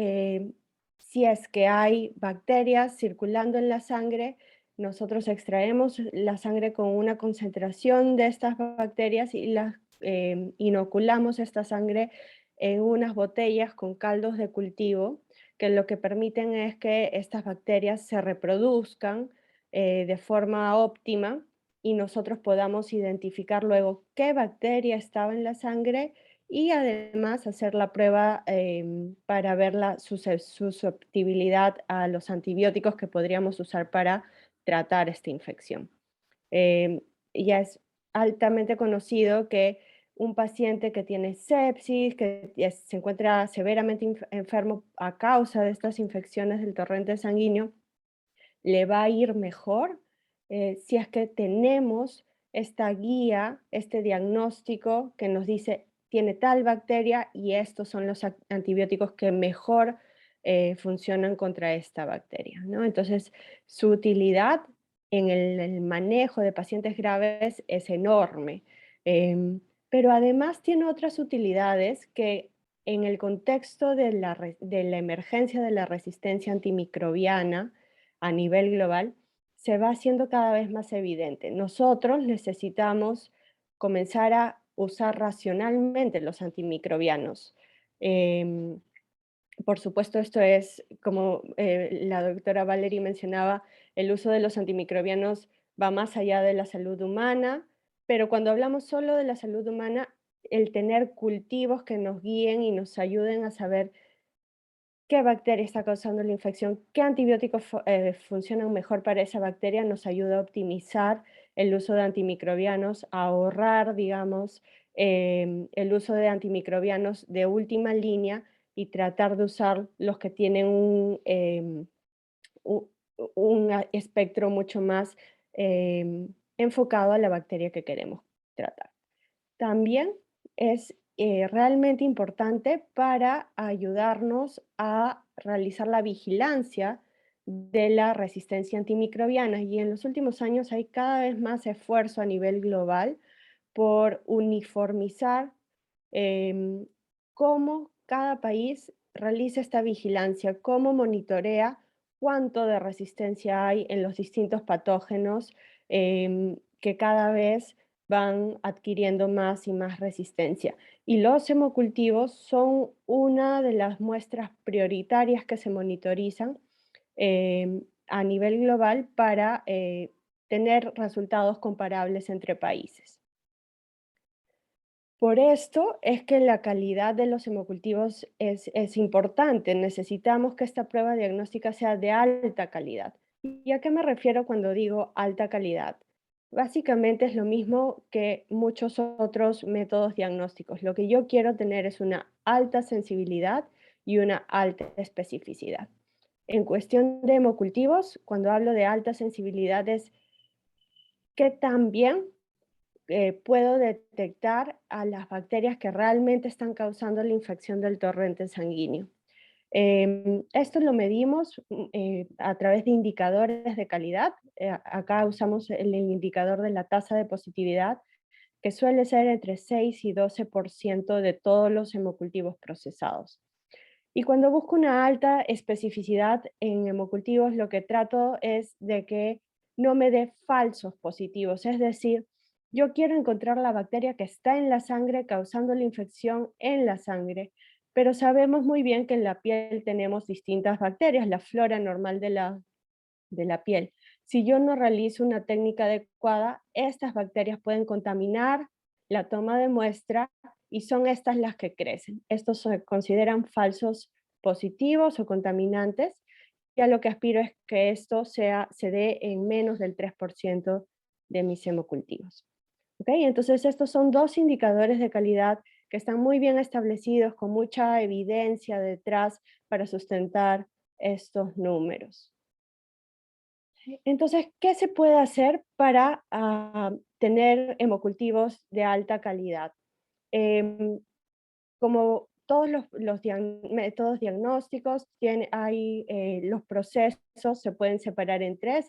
si es que hay bacterias circulando en la sangre, nosotros extraemos la sangre con una concentración de estas bacterias y las inoculamos esta sangre en unas botellas con caldos de cultivo, que lo que permiten es que estas bacterias se reproduzcan de forma óptima y nosotros podamos identificar luego qué bacteria estaba en la sangre y además hacer la prueba para ver la susceptibilidad a los antibióticos que podríamos usar para tratar esta infección. Ya es altamente conocido que un paciente que tiene sepsis, que se encuentra severamente enfermo a causa de estas infecciones del torrente sanguíneo, le va a ir mejor si es que tenemos esta guía, este diagnóstico que nos dice tiene tal bacteria y estos son los antibióticos que mejor funcionan contra esta bacteria, ¿no? Entonces, su utilidad en el manejo de pacientes graves es enorme, pero además tiene otras utilidades que en el contexto de la emergencia de la resistencia antimicrobiana a nivel global, se va haciendo cada vez más evidente. Nosotros necesitamos comenzar a usar racionalmente los antimicrobianos. Por supuesto, esto es, como la doctora Valerie mencionaba, el uso de los antimicrobianos va más allá de la salud humana, pero cuando hablamos solo de la salud humana, el tener cultivos que nos guíen y nos ayuden a saber qué bacteria está causando la infección, qué antibióticos funcionan mejor para esa bacteria, nos ayuda a optimizar el uso de antimicrobianos, a ahorrar, digamos, el uso de antimicrobianos de última línea y tratar de usar los que tienen un espectro mucho más enfocado a la bacteria que queremos tratar. También es realmente importante para ayudarnos a realizar la vigilancia de la resistencia antimicrobiana, y en los últimos años hay cada vez más esfuerzo a nivel global por uniformizar cómo cada país realiza esta vigilancia, cómo monitorea cuánto de resistencia hay en los distintos patógenos que cada vez van adquiriendo más y más resistencia. Y los hemocultivos son una de las muestras prioritarias que se monitorizan a nivel global para tener resultados comparables entre países. Por esto es que la calidad de los hemocultivos es importante. Necesitamos que esta prueba diagnóstica sea de alta calidad. ¿Y a qué me refiero cuando digo alta calidad? Básicamente es lo mismo que muchos otros métodos diagnósticos. Lo que yo quiero tener es una alta sensibilidad y una alta especificidad. En cuestión de hemocultivos, cuando hablo de alta sensibilidad es qué tan bien puedo detectar a las bacterias que realmente están causando la infección del torrente sanguíneo. Esto lo medimos a través de indicadores de calidad. Acá usamos el indicador de la tasa de positividad, que suele ser entre 6 y 12% de todos los hemocultivos procesados. Y cuando busco una alta especificidad en hemocultivos, lo que trato es de que no me dé falsos positivos, es decir, yo quiero encontrar la bacteria que está en la sangre causando la infección en la sangre, pero sabemos muy bien que en la piel tenemos distintas bacterias, la flora normal de la piel. Si yo no realizo una técnica adecuada, estas bacterias pueden contaminar la toma de muestra y son estas las que crecen. Estos se consideran falsos positivos o contaminantes, y a lo que aspiro es que esto se dé en menos del 3% de mis hemocultivos. ¿Okay? Entonces estos son dos indicadores de calidad que están muy bien establecidos, con mucha evidencia detrás para sustentar estos números. Entonces, ¿qué se puede hacer para tener hemocultivos de alta calidad? Como todos los métodos diagnósticos, los procesos se pueden separar en tres: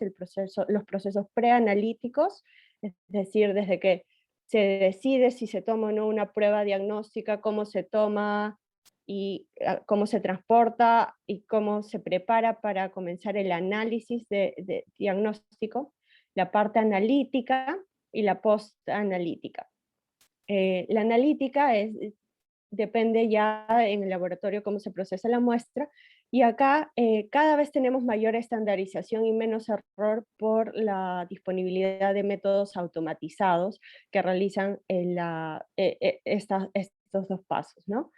los procesos preanalíticos, es decir, desde que se decide si se toma o no una prueba diagnóstica, cómo se toma y cómo se transporta y cómo se prepara para comenzar el análisis de diagnóstico, la parte analítica y la postanalítica. La analítica depende ya en el laboratorio cómo se procesa la muestra, y acá cada vez tenemos mayor estandarización y menos error por la disponibilidad de métodos automatizados que realizan estos dos pasos, ¿no?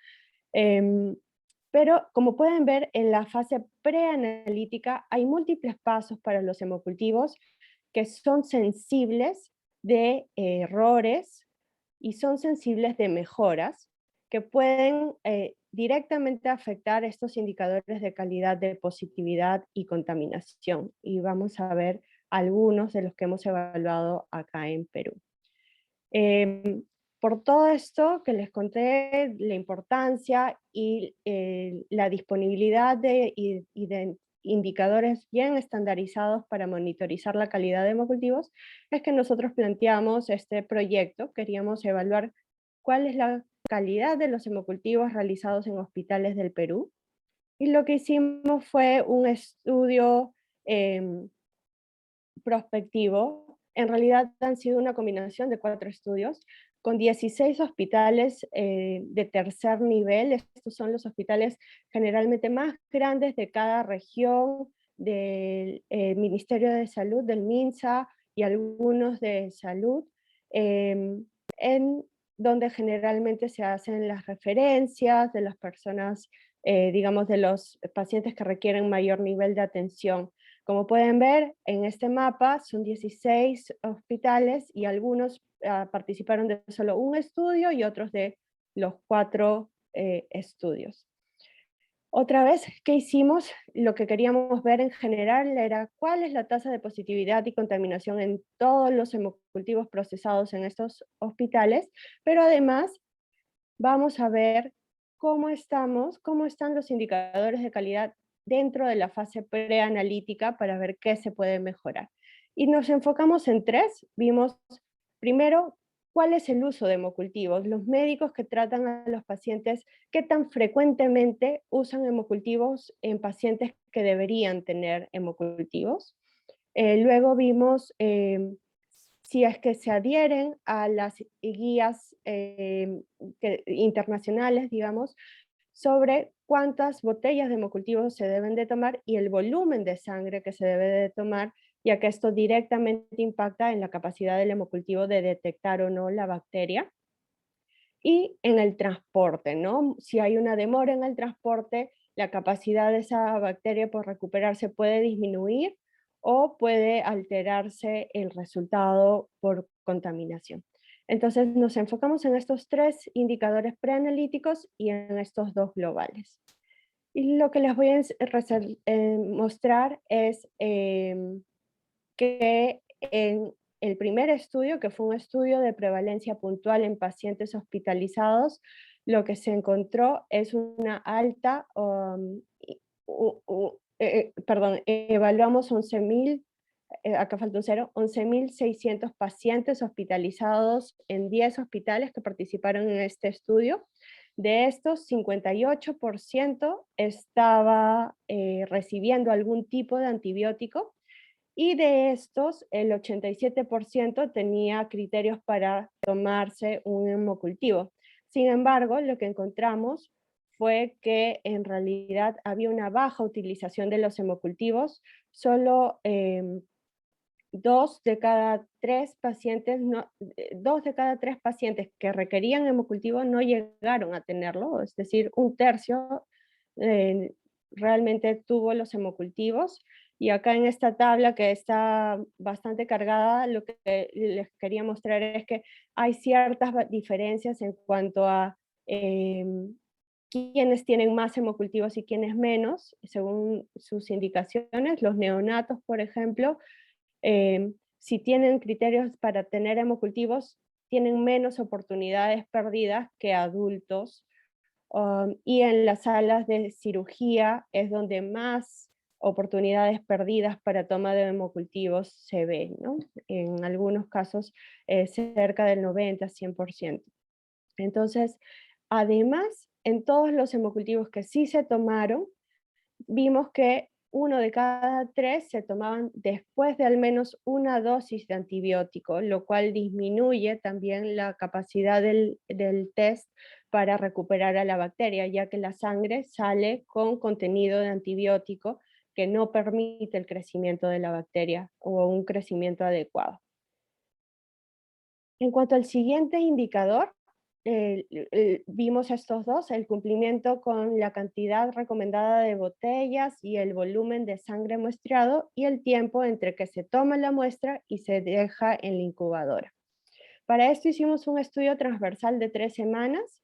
Pero como pueden ver, en la fase preanalítica hay múltiples pasos para los hemocultivos que son sensibles de errores y son sensibles de mejoras que pueden directamente afectar estos indicadores de calidad de positividad y contaminación. Y vamos a ver algunos de los que hemos evaluado acá en Perú. Por todo esto que les conté, la importancia y la disponibilidad de indicadores bien estandarizados para monitorizar la calidad de hemocultivos, es que nosotros planteamos este proyecto. Queríamos evaluar cuál es la calidad de los hemocultivos realizados en hospitales del Perú, y lo que hicimos fue un estudio prospectivo. En realidad han sido una combinación de 4 estudios con 16 hospitales de tercer nivel. Estos son los hospitales generalmente más grandes de cada región del Ministerio de Salud, del MINSA, y algunos de salud, en donde generalmente se hacen las referencias de las personas, digamos, de los pacientes que requieren mayor nivel de atención. Como pueden ver en este mapa son 16 hospitales y algunos participaron de solo un estudio y otros de los 4 estudios. Otra vez, ¿qué hicimos? Lo que queríamos ver en general era cuál es la tasa de positividad y contaminación en todos los hemocultivos procesados en estos hospitales, pero además vamos a ver cómo están los indicadores de calidad dentro de la fase preanalítica para ver qué se puede mejorar. Y nos enfocamos en 3. Vimos primero cuál es el uso de hemocultivos, los médicos que tratan a los pacientes, qué tan frecuentemente usan hemocultivos en pacientes que deberían tener hemocultivos. Luego vimos si es que se adhieren a las guías internacionales, digamos, sobre cuántas botellas de hemocultivos se deben de tomar y el volumen de sangre que se debe de tomar, ya que esto directamente impacta en la capacidad del hemocultivo de detectar o no la bacteria. Y en el transporte, ¿no? Si hay una demora en el transporte, la capacidad de esa bacteria por recuperarse puede disminuir o puede alterarse el resultado por contaminación. Entonces nos enfocamos en estos 3 indicadores preanalíticos y en estos 2 globales. Y lo que les voy a mostrar es que en el primer estudio, que fue un estudio de prevalencia puntual en pacientes hospitalizados, lo que se encontró es una alta, evaluamos 11.000, acá falta un 0, 11.600 pacientes hospitalizados en 10 hospitales que participaron en este estudio. De estos, 58% estaba recibiendo algún tipo de antibiótico, y de estos, el 87% tenía criterios para tomarse un hemocultivo. Sin embargo, lo que encontramos fue que en realidad había una baja utilización de los hemocultivos. Solo 2 de cada 3 pacientes, 2 de cada 3 pacientes que requerían hemocultivo no llegaron a tenerlo, es decir, un tercio realmente tuvo los hemocultivos. Y acá en esta tabla, que está bastante cargada, lo que les quería mostrar es que hay ciertas diferencias en cuanto a quiénes tienen más hemocultivos y quiénes menos, según sus indicaciones. Los neonatos, por ejemplo, si tienen criterios para tener hemocultivos, tienen menos oportunidades perdidas que adultos. Y en las salas de cirugía es donde más oportunidades perdidas para toma de hemocultivos se ven, ¿no? En algunos casos cerca del 90-100%. Entonces, además, en todos los hemocultivos que sí se tomaron, vimos que 1 de cada 3 se tomaban después de al menos una dosis de antibiótico, lo cual disminuye también la capacidad del test para recuperar a la bacteria, ya que la sangre sale con contenido de antibiótico que no permite el crecimiento de la bacteria o un crecimiento adecuado. En cuanto al siguiente indicador, vimos estos dos, el cumplimiento con la cantidad recomendada de botellas y el volumen de sangre muestreado y el tiempo entre que se toma la muestra y se deja en la incubadora. Para esto hicimos un estudio transversal de 3 semanas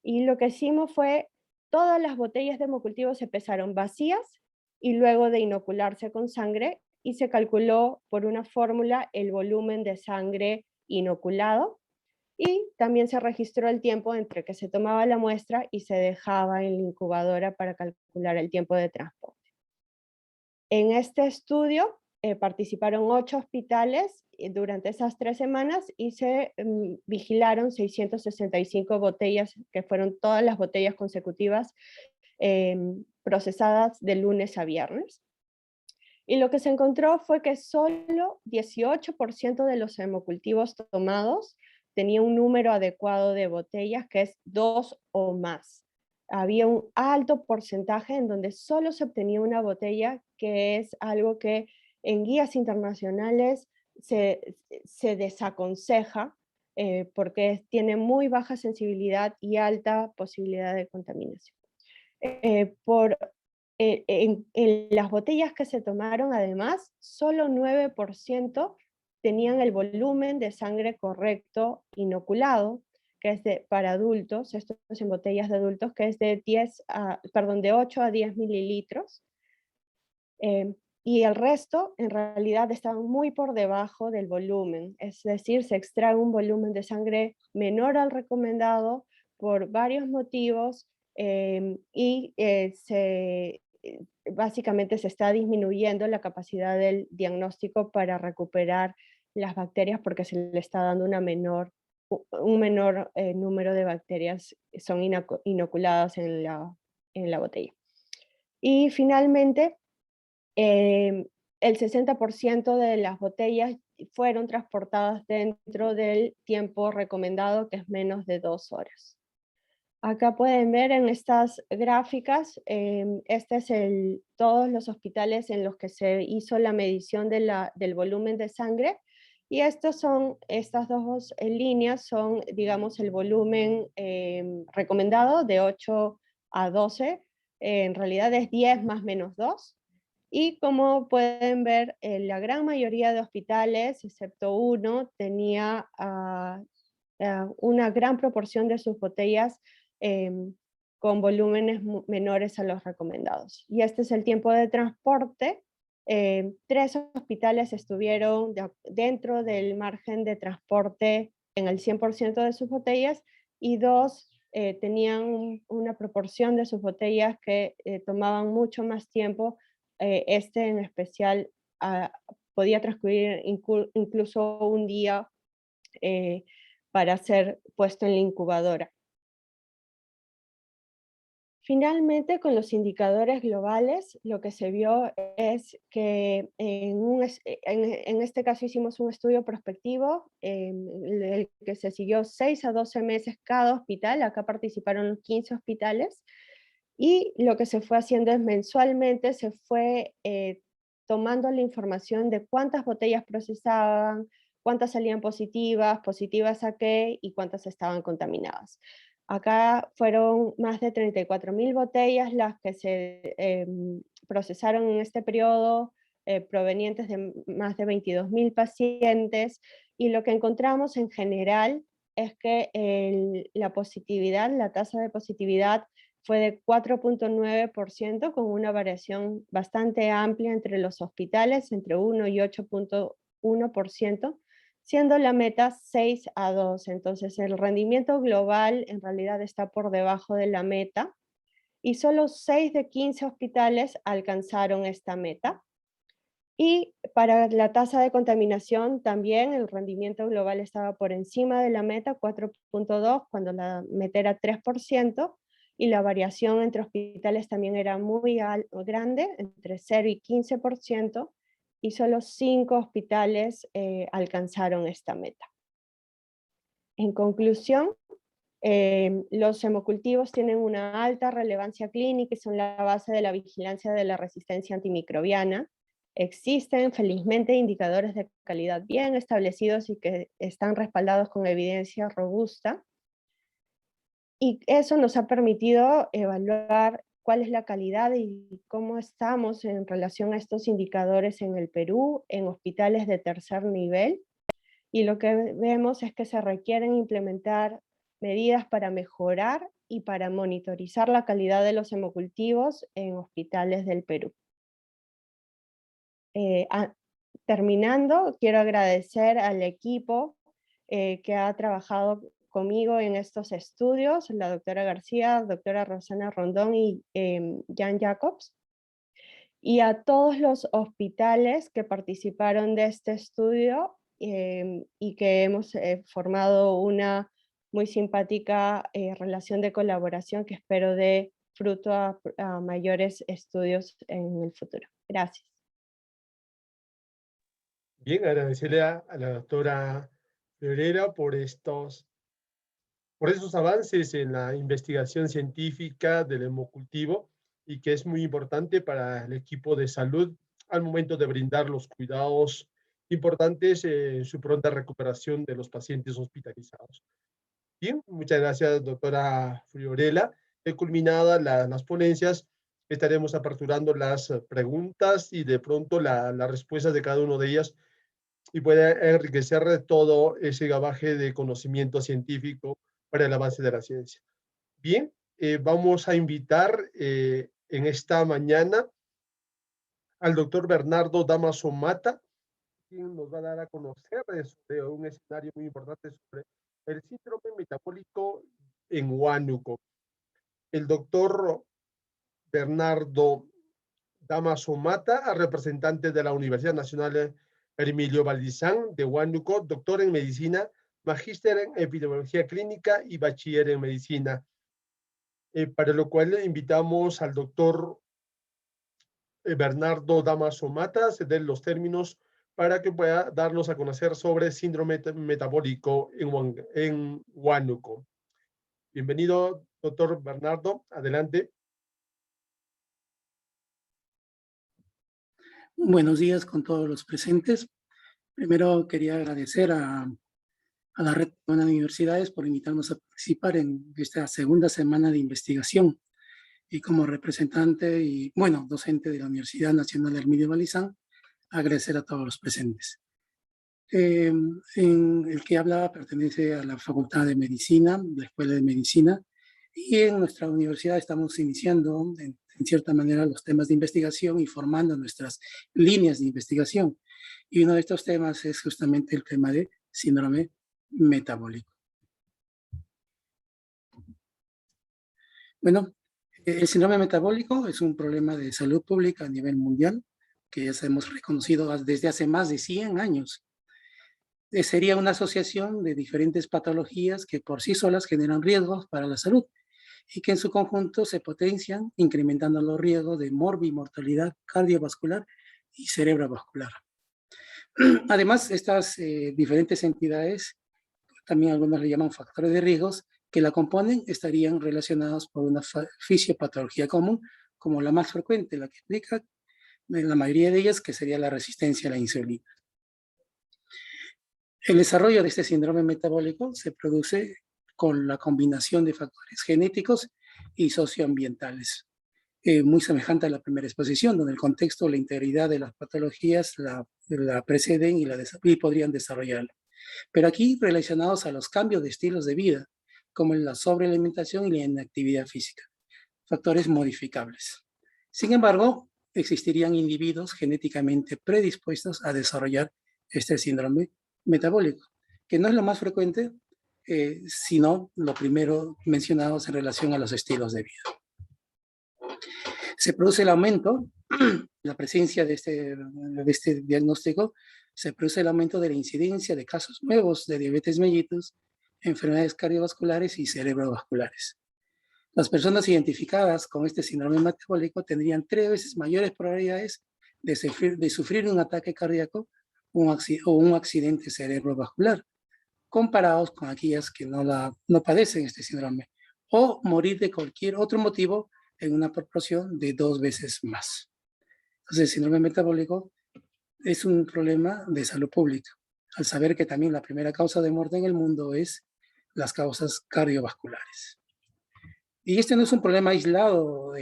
y lo que hicimos fue todas las botellas de hemocultivo se pesaron vacías y luego de inocularse con sangre y se calculó por una fórmula el volumen de sangre inoculado. Y también se registró el tiempo entre que se tomaba la muestra y se dejaba en la incubadora para calcular el tiempo de transporte. En este estudio participaron 8 hospitales durante esas 3 semanas y se vigilaron 665 botellas, que fueron todas las botellas consecutivas procesadas de lunes a viernes. Y lo que se encontró fue que solo 18% de los hemocultivos tomados tenía un número adecuado de botellas, que es 2 o más. Había un alto porcentaje en donde solo se obtenía una botella, que es algo que en guías internacionales se desaconseja porque tiene muy baja sensibilidad y alta posibilidad de contaminación. Por En las botellas que se tomaron, además, solo 9% tenían el volumen de sangre correcto inoculado, que es para adultos, esto es en botellas de adultos, que es de 8 a 10 mililitros. Y el resto, en realidad, estaban muy por debajo del volumen, es decir, se extrae un volumen de sangre menor al recomendado por varios motivos, y básicamente se está disminuyendo la capacidad del diagnóstico para recuperar las bacterias porque se le está dando un menor número de bacterias son inoculadas en la botella. Y finalmente, el 60% de las botellas fueron transportadas dentro del tiempo recomendado, que es menos de 2 horas. Acá pueden ver en estas gráficas, este es todos los hospitales en los que se hizo la medición del volumen de sangre, y estas dos líneas son, digamos, el volumen recomendado de 8 a 12, en realidad es 10 más menos 2, y como pueden ver, la gran mayoría de hospitales, excepto uno, tenía una gran proporción de sus botellas con volúmenes menores a los recomendados. Y este es el tiempo de transporte. 3 hospitales estuvieron dentro del margen de transporte en el 100% de sus botellas, y 2 tenían una proporción de sus botellas que tomaban mucho más tiempo. Este en especial podía transcurrir incluso un día para ser puesto en la incubadora. Finalmente, con los indicadores globales, lo que se vio es que en este caso hicimos un estudio prospectivo, el que se siguió 6 a 12 meses cada hospital, acá participaron 15 hospitales, y lo que se fue haciendo es mensualmente se fue tomando la información de cuántas botellas procesaban, cuántas salían positivas a qué, y cuántas estaban contaminadas. Acá fueron más de 34.000 botellas las que se procesaron en este periodo, provenientes de más de 22.000 pacientes, y lo que encontramos en general es que la tasa de positividad fue de 4.9%, con una variación bastante amplia entre los hospitales, entre 1 y 8.1%, siendo la meta 6 a 2. Entonces el rendimiento global en realidad está por debajo de la meta, y solo 6 de 15 hospitales alcanzaron esta meta. Y para la tasa de contaminación también el rendimiento global estaba por encima de la meta, 4.2, cuando la meta era 3%, y la variación entre hospitales también era muy grande, entre 0 y 15%, y solo 5 hospitales alcanzaron esta meta. En conclusión, los hemocultivos tienen una alta relevancia clínica y son la base de la vigilancia de la resistencia antimicrobiana. Existen felizmente indicadores de calidad bien establecidos y que están respaldados con evidencia robusta. Y eso nos ha permitido evaluar cuál es la calidad y cómo estamos en relación a estos indicadores en el Perú, en hospitales de tercer nivel. Y lo que vemos es que se requieren implementar medidas para mejorar y para monitorizar la calidad de los hemocultivos en hospitales del Perú. Terminando, quiero agradecer al equipo que ha trabajado conmigo en estos estudios, la doctora García, doctora Rosana Rondón y Jan Jacobs, y a todos los hospitales que participaron de este estudio y que hemos formado una muy simpática relación de colaboración que espero dé fruto a mayores estudios en el futuro. Gracias. Bien, agradecerle a la doctora Fiorella por esos avances en la investigación científica del hemocultivo, y que es muy importante para el equipo de salud al momento de brindar los cuidados importantes en su pronta recuperación de los pacientes hospitalizados. Bien, muchas gracias, doctora Fiorella. He culminado las ponencias. estaremos aperturando las preguntas y de pronto las respuestas de cada uno de ellas y puede enriquecer todo ese gabaje de conocimiento científico para el avance de la ciencia. Bien, vamos a invitar en esta mañana al doctor Bernardo Damaso Mata, quien nos va a dar a conocer sobre un escenario muy importante sobre el síndrome metabólico en Huánuco. El doctor Bernardo Damaso Mata, representante de la Universidad Nacional Hermilio Valdizán de Huánuco, doctor en medicina, magíster en epidemiología clínica y bachiller en medicina. Para lo cual le invitamos al doctor Bernardo Damaso Mata a ceder los términos para que pueda darnos a conocer sobre síndrome metabólico en Huánuco. Bienvenido, doctor Bernardo. Adelante. Buenos días con todos los presentes. Primero quería agradecer a la Red de Universidades por invitarnos a participar en esta segunda semana de investigación. Y como representante y, bueno, docente de la Universidad Nacional Hermilio Valdizán, agradecer a todos los presentes. En el que hablaba pertenece a la Facultad de Medicina, la Escuela de Medicina, y en nuestra universidad estamos iniciando, en cierta manera, los temas de investigación y formando nuestras líneas de investigación. Y uno de estos temas es justamente el tema de síndrome metabólico. Bueno, el síndrome metabólico es un problema de salud pública a nivel mundial que ya hemos reconocido desde hace más de 100 años. Sería una asociación de diferentes patologías que por sí solas generan riesgos para la salud y que en su conjunto se potencian, incrementando los riesgos de morbimortalidad cardiovascular y cerebrovascular. Además, estas diferentes entidades, también algunos le llaman factores de riesgos, que la componen estarían relacionados por una fisiopatología común, como la más frecuente, la que explica en la mayoría de ellas, que sería la resistencia a la insulina. El desarrollo de este síndrome metabólico se produce con la combinación de factores genéticos y socioambientales, muy semejante a la primera exposición, donde el contexto, la integridad de las patologías la preceden y podrían desarrollarla. Pero aquí relacionados a los cambios de estilos de vida, como la sobrealimentación y la inactividad física, factores modificables. Sin embargo, existirían individuos genéticamente predispuestos a desarrollar este síndrome metabólico, que no es lo más frecuente, sino lo primero mencionado en relación a los estilos de vida. Se produce el aumento, la presencia de este diagnóstico, se produce el aumento de la incidencia de casos nuevos de diabetes mellitus, enfermedades cardiovasculares y cerebrovasculares. Las personas identificadas con este síndrome metabólico tendrían 3 veces mayores probabilidades de sufrir un ataque cardíaco o un accidente cerebrovascular, comparados con aquellas que no padecen este síndrome, o morir de cualquier otro motivo en una proporción de 2 veces más. Entonces, el síndrome metabólico es un problema de salud pública, al saber que también la primera causa de muerte en el mundo es las causas cardiovasculares. Y este no es un problema aislado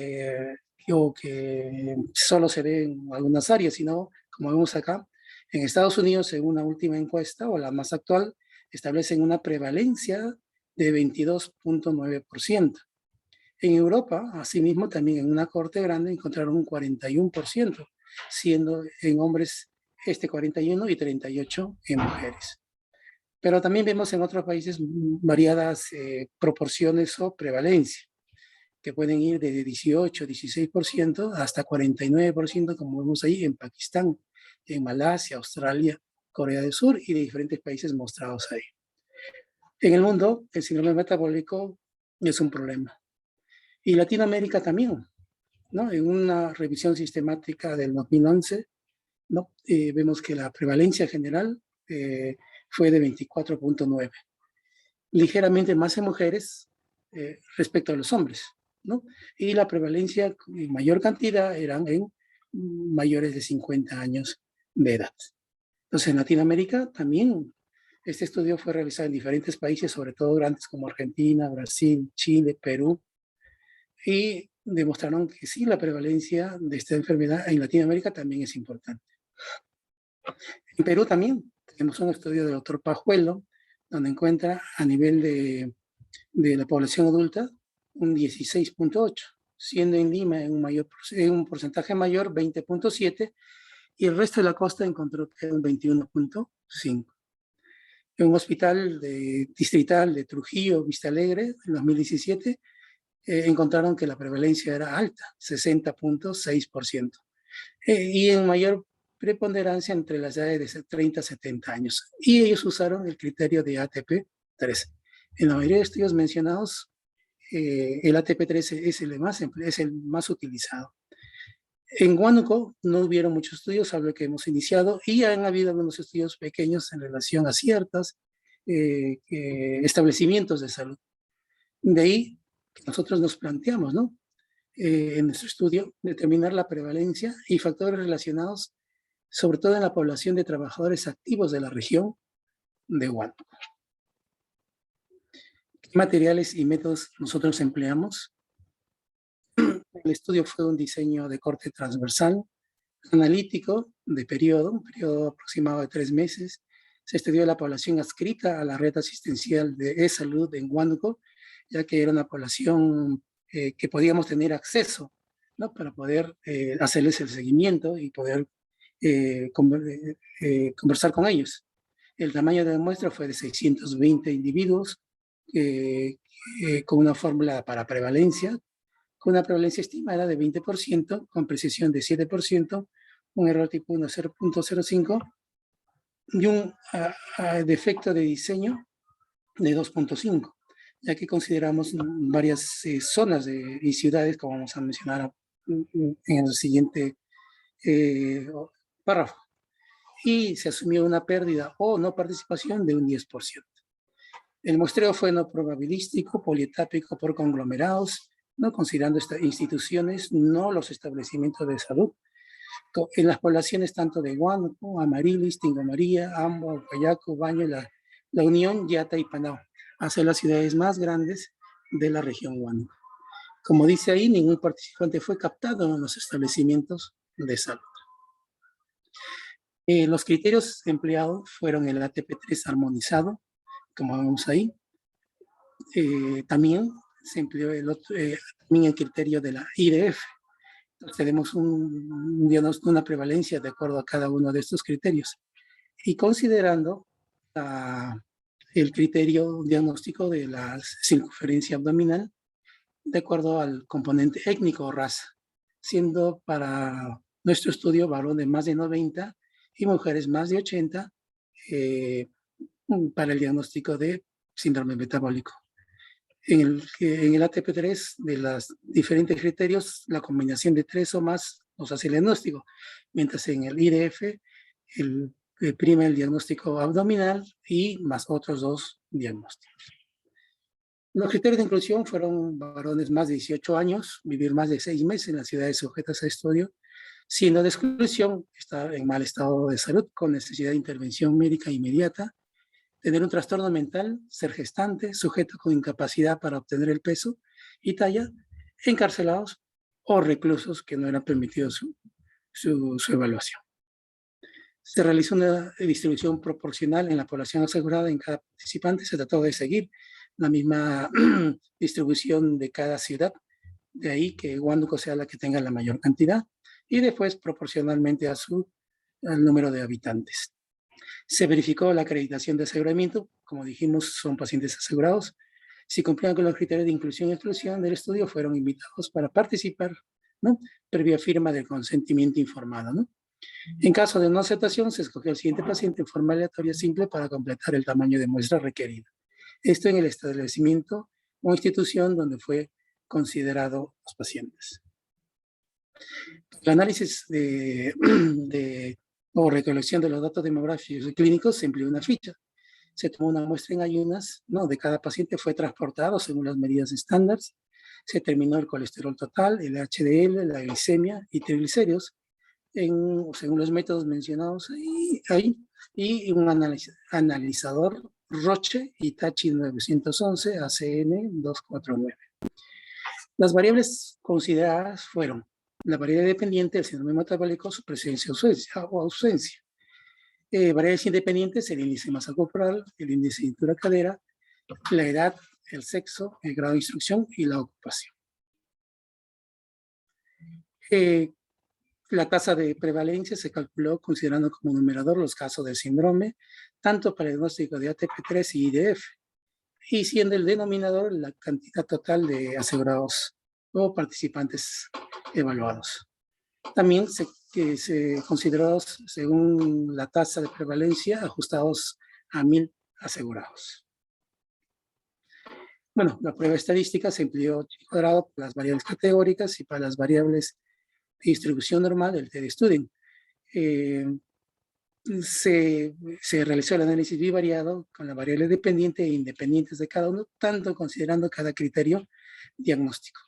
o que solo se ve en algunas áreas, sino, como vemos acá, en Estados Unidos, en una última encuesta, o la más actual, establecen una prevalencia de 22.9%. En Europa, asimismo, también en una corte grande encontraron un 41%, siendo en hombres 41 y 38 en mujeres. Pero también vemos en otros países variadas proporciones o prevalencia, que pueden ir desde 18, 16% hasta 49%, como vemos ahí en Pakistán, en Malasia, Australia, Corea del Sur y de diferentes países mostrados ahí. En el mundo, el síndrome metabólico es un problema. Y Latinoamérica también, ¿no? En una revisión sistemática del 2011, ¿no? Vemos que la prevalencia general fue de 24.9, ligeramente más en mujeres respecto a los hombres, ¿no? Y la prevalencia en mayor cantidad eran en mayores de 50 años de edad. Entonces, en Latinoamérica también este estudio fue realizado en diferentes países, sobre todo grandes como Argentina, Brasil, Chile, Perú, y demostraron que sí, la prevalencia de esta enfermedad en Latinoamérica también es importante. En Perú también tenemos un estudio del doctor Pajuelo, donde encuentra a nivel de la población adulta un 16.8, siendo en Lima en un porcentaje mayor 20.7, y el resto de la costa encontró que era un 21.5. En un hospital distrital de Trujillo, Vista Alegre, en 2017, encontraron que la prevalencia era alta, 60.6%, y en mayor preponderancia entre las edades de 30 a 70 años. Y ellos usaron el criterio de ATP3. En la mayoría de estudios mencionados, el ATP3 es el más utilizado. En Huánuco no hubieron muchos estudios, hablo que hemos iniciado, y han habido algunos estudios pequeños en relación a ciertos establecimientos de salud. De ahí que nosotros nos planteamos, ¿no? En nuestro estudio, determinar la prevalencia y factores relacionados, sobre todo en la población de trabajadores activos de la región de Huánuco. ¿Qué materiales y métodos nosotros empleamos? El estudio fue un diseño de corte transversal, analítico, de un periodo aproximado de 3 meses. Se estudió la población adscrita a la red asistencial de e-salud en Huánuco, ya que era una población que podíamos tener acceso, ¿no? Para poder hacerles el seguimiento y poder conversar con ellos. El tamaño de la muestra fue de 620 individuos con una fórmula para prevalencia, con una prevalencia estimada de 20%, con precisión de 7%, un error tipo 1 0.05 y un defecto de diseño de 2.5, ya que consideramos varias zonas y ciudades, como vamos a mencionar en el siguiente párrafo, y se asumió una pérdida o no participación de un 10%. El muestreo fue no probabilístico, polietápico por conglomerados, no considerando estas instituciones, no los establecimientos de salud, en las poblaciones tanto de Huánuco, Amarilis, Tingo María, Ambo, Payaco, Baño, la Unión, Yata y Panao, hacia las ciudades más grandes de la región Huánuco. Como dice ahí, ningún participante fue captado en los establecimientos de salud. Los criterios empleados fueron el ATP3 armonizado, como vemos ahí. También se empleó también el criterio de la IDF. Entonces, tenemos una prevalencia de acuerdo a cada uno de estos criterios. Y considerando el criterio diagnóstico de la circunferencia abdominal, de acuerdo al componente étnico o raza, siendo para nuestro estudio varones más de 90 y mujeres más de 80 para el diagnóstico de síndrome metabólico. En el ATP3, de los diferentes criterios, la combinación de 3 o más nos hace el diagnóstico, mientras en el IDF prima el diagnóstico abdominal y más otros 2 diagnósticos. Los criterios de inclusión fueron varones más de 18 años, vivir más de 6 meses en las ciudades sujetas a estudio, siendo de exclusión estar en mal estado de salud con necesidad de intervención médica inmediata, tener un trastorno mental, ser gestante, sujeto con incapacidad para obtener el peso y talla, encarcelados o reclusos que no eran permitidos su evaluación. Se realizó una distribución proporcional en la población asegurada en cada participante. Se trató de seguir la misma distribución de cada ciudad, de ahí que Huánuco sea la que tenga la mayor cantidad, y después proporcionalmente al número de habitantes. Se verificó la acreditación de aseguramiento, como dijimos, son pacientes asegurados. Si cumplían con los criterios de inclusión y exclusión del estudio, fueron invitados para participar, ¿no? Previa firma del consentimiento informado, ¿no? En caso de no aceptación, se escogió el siguiente paciente en forma aleatoria simple para completar el tamaño de muestra requerido. Esto en el establecimiento o institución donde fue considerado los pacientes. El análisis o recolección de los datos demográficos y clínicos se empleó una ficha. Se tomó una muestra en ayunas, ¿no? De cada paciente, fue transportado según las medidas estándar. Se determinó el colesterol total, el HDL, la glicemia y triglicéridos, según los métodos mencionados ahí, y un analizador Roche Hitachi 911 ACN 249. Las variables consideradas fueron la variable dependiente del síndrome metabólico, su presencia o ausencia. Variables independientes, el índice de masa corporal, el índice de cintura-cadera, la edad, el sexo, el grado de instrucción y la ocupación. La tasa de prevalencia se calculó considerando como numerador los casos del síndrome, tanto para el diagnóstico de ATP3 y IDF, y siendo el denominador la cantidad total de asegurados o participantes evaluados. También se consideró según la tasa de prevalencia ajustados a 1000 asegurados. Bueno, la prueba estadística se empleó cuadrado para las variables categóricas y para las variables de distribución normal del t-Student. Se realizó el análisis bivariado con la variable dependiente e independientes de cada uno, tanto considerando cada criterio diagnóstico.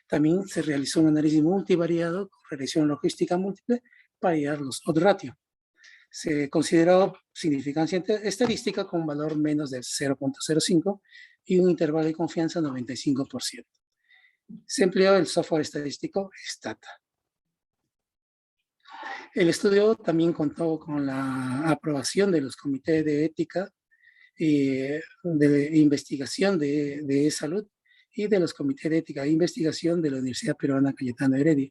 También se realizó un análisis multivariado con regresión logística múltiple para hallar los odds ratio. Se consideró significancia estadística con un valor menos de 0.05 y un intervalo de confianza 95%. Se empleó el software estadístico Stata. El estudio también contó con la aprobación de los comités de ética de investigación de salud y de los comités de ética e investigación de la Universidad Peruana Cayetano Heredia,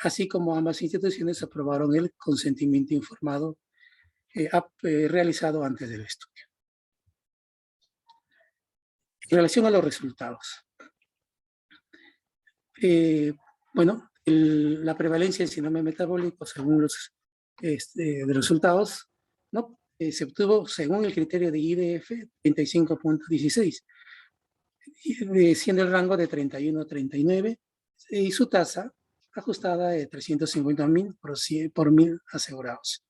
así como ambas instituciones aprobaron el consentimiento informado realizado antes del estudio. En relación a los resultados, bueno, la prevalencia del síndrome metabólico según los resultados, ¿no? Se obtuvo según el criterio de IDF 35.16, siendo el rango de 31 a 39 y su tasa ajustada de 350.000 por 1000 asegurados.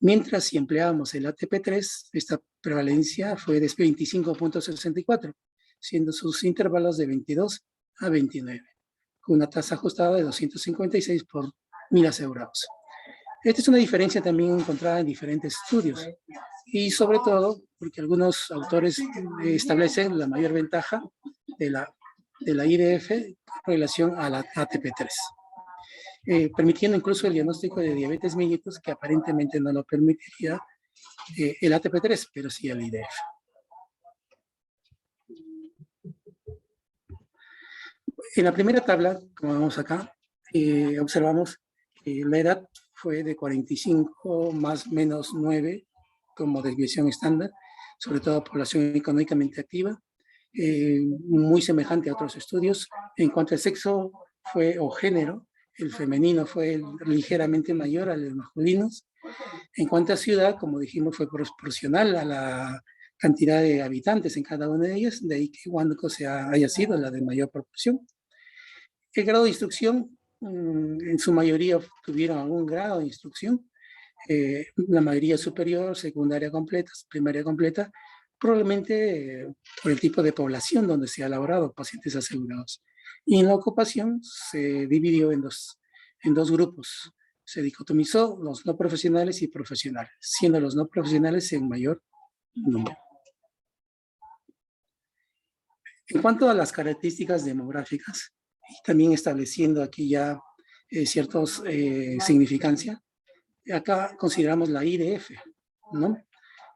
Mientras si empleábamos el ATP3, esta prevalencia fue de 25.64, siendo sus intervalos de 22 a 29, con una tasa ajustada de 256 por 1000 asegurados. Esta es una diferencia también encontrada en diferentes estudios y sobre todo porque algunos autores establecen la mayor ventaja de la IDF en relación a la ATP3, permitiendo incluso el diagnóstico de diabetes mellitus que aparentemente no lo permitiría el ATP3, pero sí el IDF. En la primera tabla, como vemos acá, observamos que la edad fue de 45 más menos 9 como desviación estándar, sobre todo población económicamente activa, muy semejante a otros estudios. En cuanto al sexo o género, el femenino fue ligeramente mayor al de los masculinos. En cuanto a ciudad, como dijimos, fue proporcional a la cantidad de habitantes en cada una de ellas, de ahí que Huánuco haya sido la de mayor proporción. El grado de instrucción, en su mayoría tuvieron algún grado de instrucción, la mayoría superior, secundaria completa, primaria completa, probablemente por el tipo de población donde se ha elaborado pacientes asegurados. Y en la ocupación se dividió en dos grupos. Se dicotomizó los no profesionales y profesionales, siendo los no profesionales en mayor número. En cuanto a las características demográficas, y también estableciendo aquí ya ciertos significancia, acá consideramos la IDF, ¿no?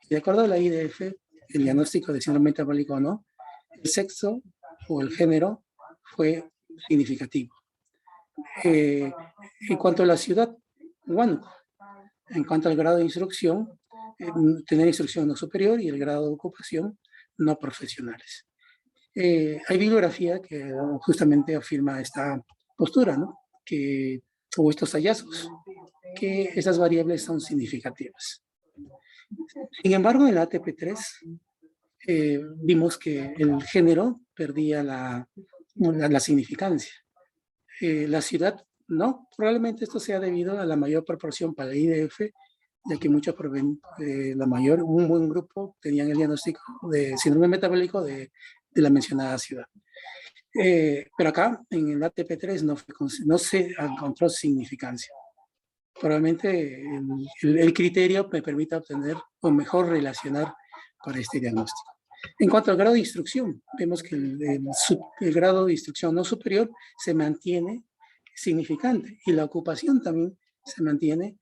De acuerdo a la IDF, el diagnóstico de síndrome metabólico o no, el sexo o el género fue significativo. En cuanto a la ciudad, Huánuco. En cuanto al grado de instrucción, tener instrucción no superior y el grado de ocupación no profesionales. Hay bibliografía que justamente afirma esta postura, ¿no? O estos hallazgos, que esas variables son significativas. Sin embargo, en la ATP3 vimos que el género perdía la significancia. La ciudad, no, probablemente esto sea debido a la mayor proporción para el IDF, ya que muchos un buen grupo tenían el diagnóstico de síndrome metabólico de la mencionada ciudad. Pero acá, en el ATP3, no se encontró significancia. Probablemente el criterio me permita obtener o mejor relacionar para este diagnóstico. En cuanto al grado de instrucción, vemos que el grado de instrucción no superior se mantiene significante y la ocupación también se mantiene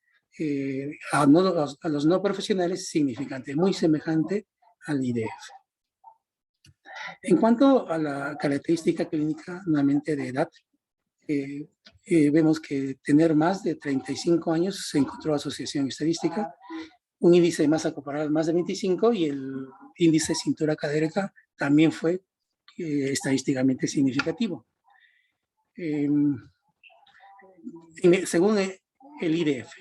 a los no profesionales significante, muy semejante al IDF. En cuanto a la característica clínica, nuevamente de edad, vemos que tener más de 35 años se encontró asociación estadística, un índice de masa corporal más de 25 y el índice de cintura cadérica también fue estadísticamente significativo. Según el IDF,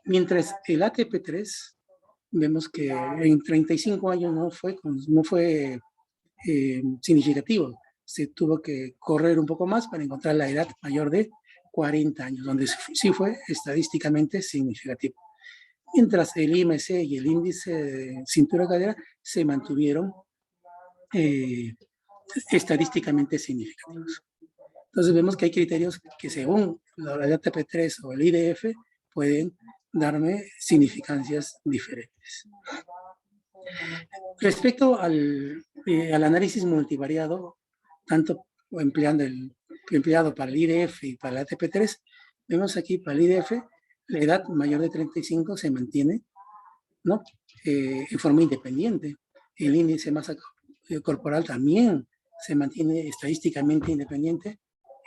mientras el ATP3, vemos que en 35 años no fue significativo. Se tuvo que correr un poco más para encontrar la edad mayor de 40 años, donde sí fue estadísticamente significativo. Mientras el IMC y el índice de cintura cadera se mantuvieron estadísticamente significativos. Entonces vemos que hay criterios que según el ATP3 o el IDF pueden darme significancias diferentes. Respecto al análisis multivariado, tanto empleado para el IDF y para el ATP3, vemos aquí para el IDF la edad mayor de 35 se mantiene, ¿no? En forma independiente. El índice de masa corporal también se mantiene estadísticamente independiente.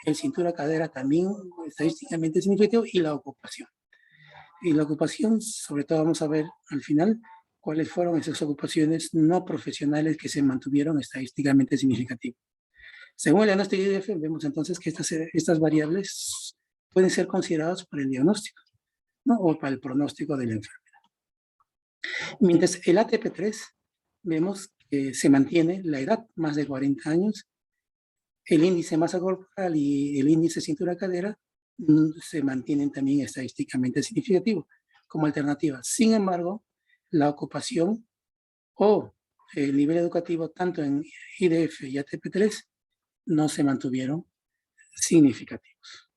El cintura cadera también estadísticamente significativo y la ocupación. Y la ocupación, sobre todo vamos a ver al final cuáles fueron esas ocupaciones no profesionales que se mantuvieron estadísticamente significativas. Según el diagnóstico IDF, vemos entonces que estas variables pueden ser consideradas para el diagnóstico, ¿no? O para el pronóstico de la enfermedad. Mientras el ATP3, vemos que se mantiene la edad, más de 40 años, el índice de masa corporal y el índice de cintura cadera se mantienen también estadísticamente significativos como alternativa. Sin embargo, la ocupación o el nivel educativo, tanto en IDF y ATP3, no se mantuvieron significativos.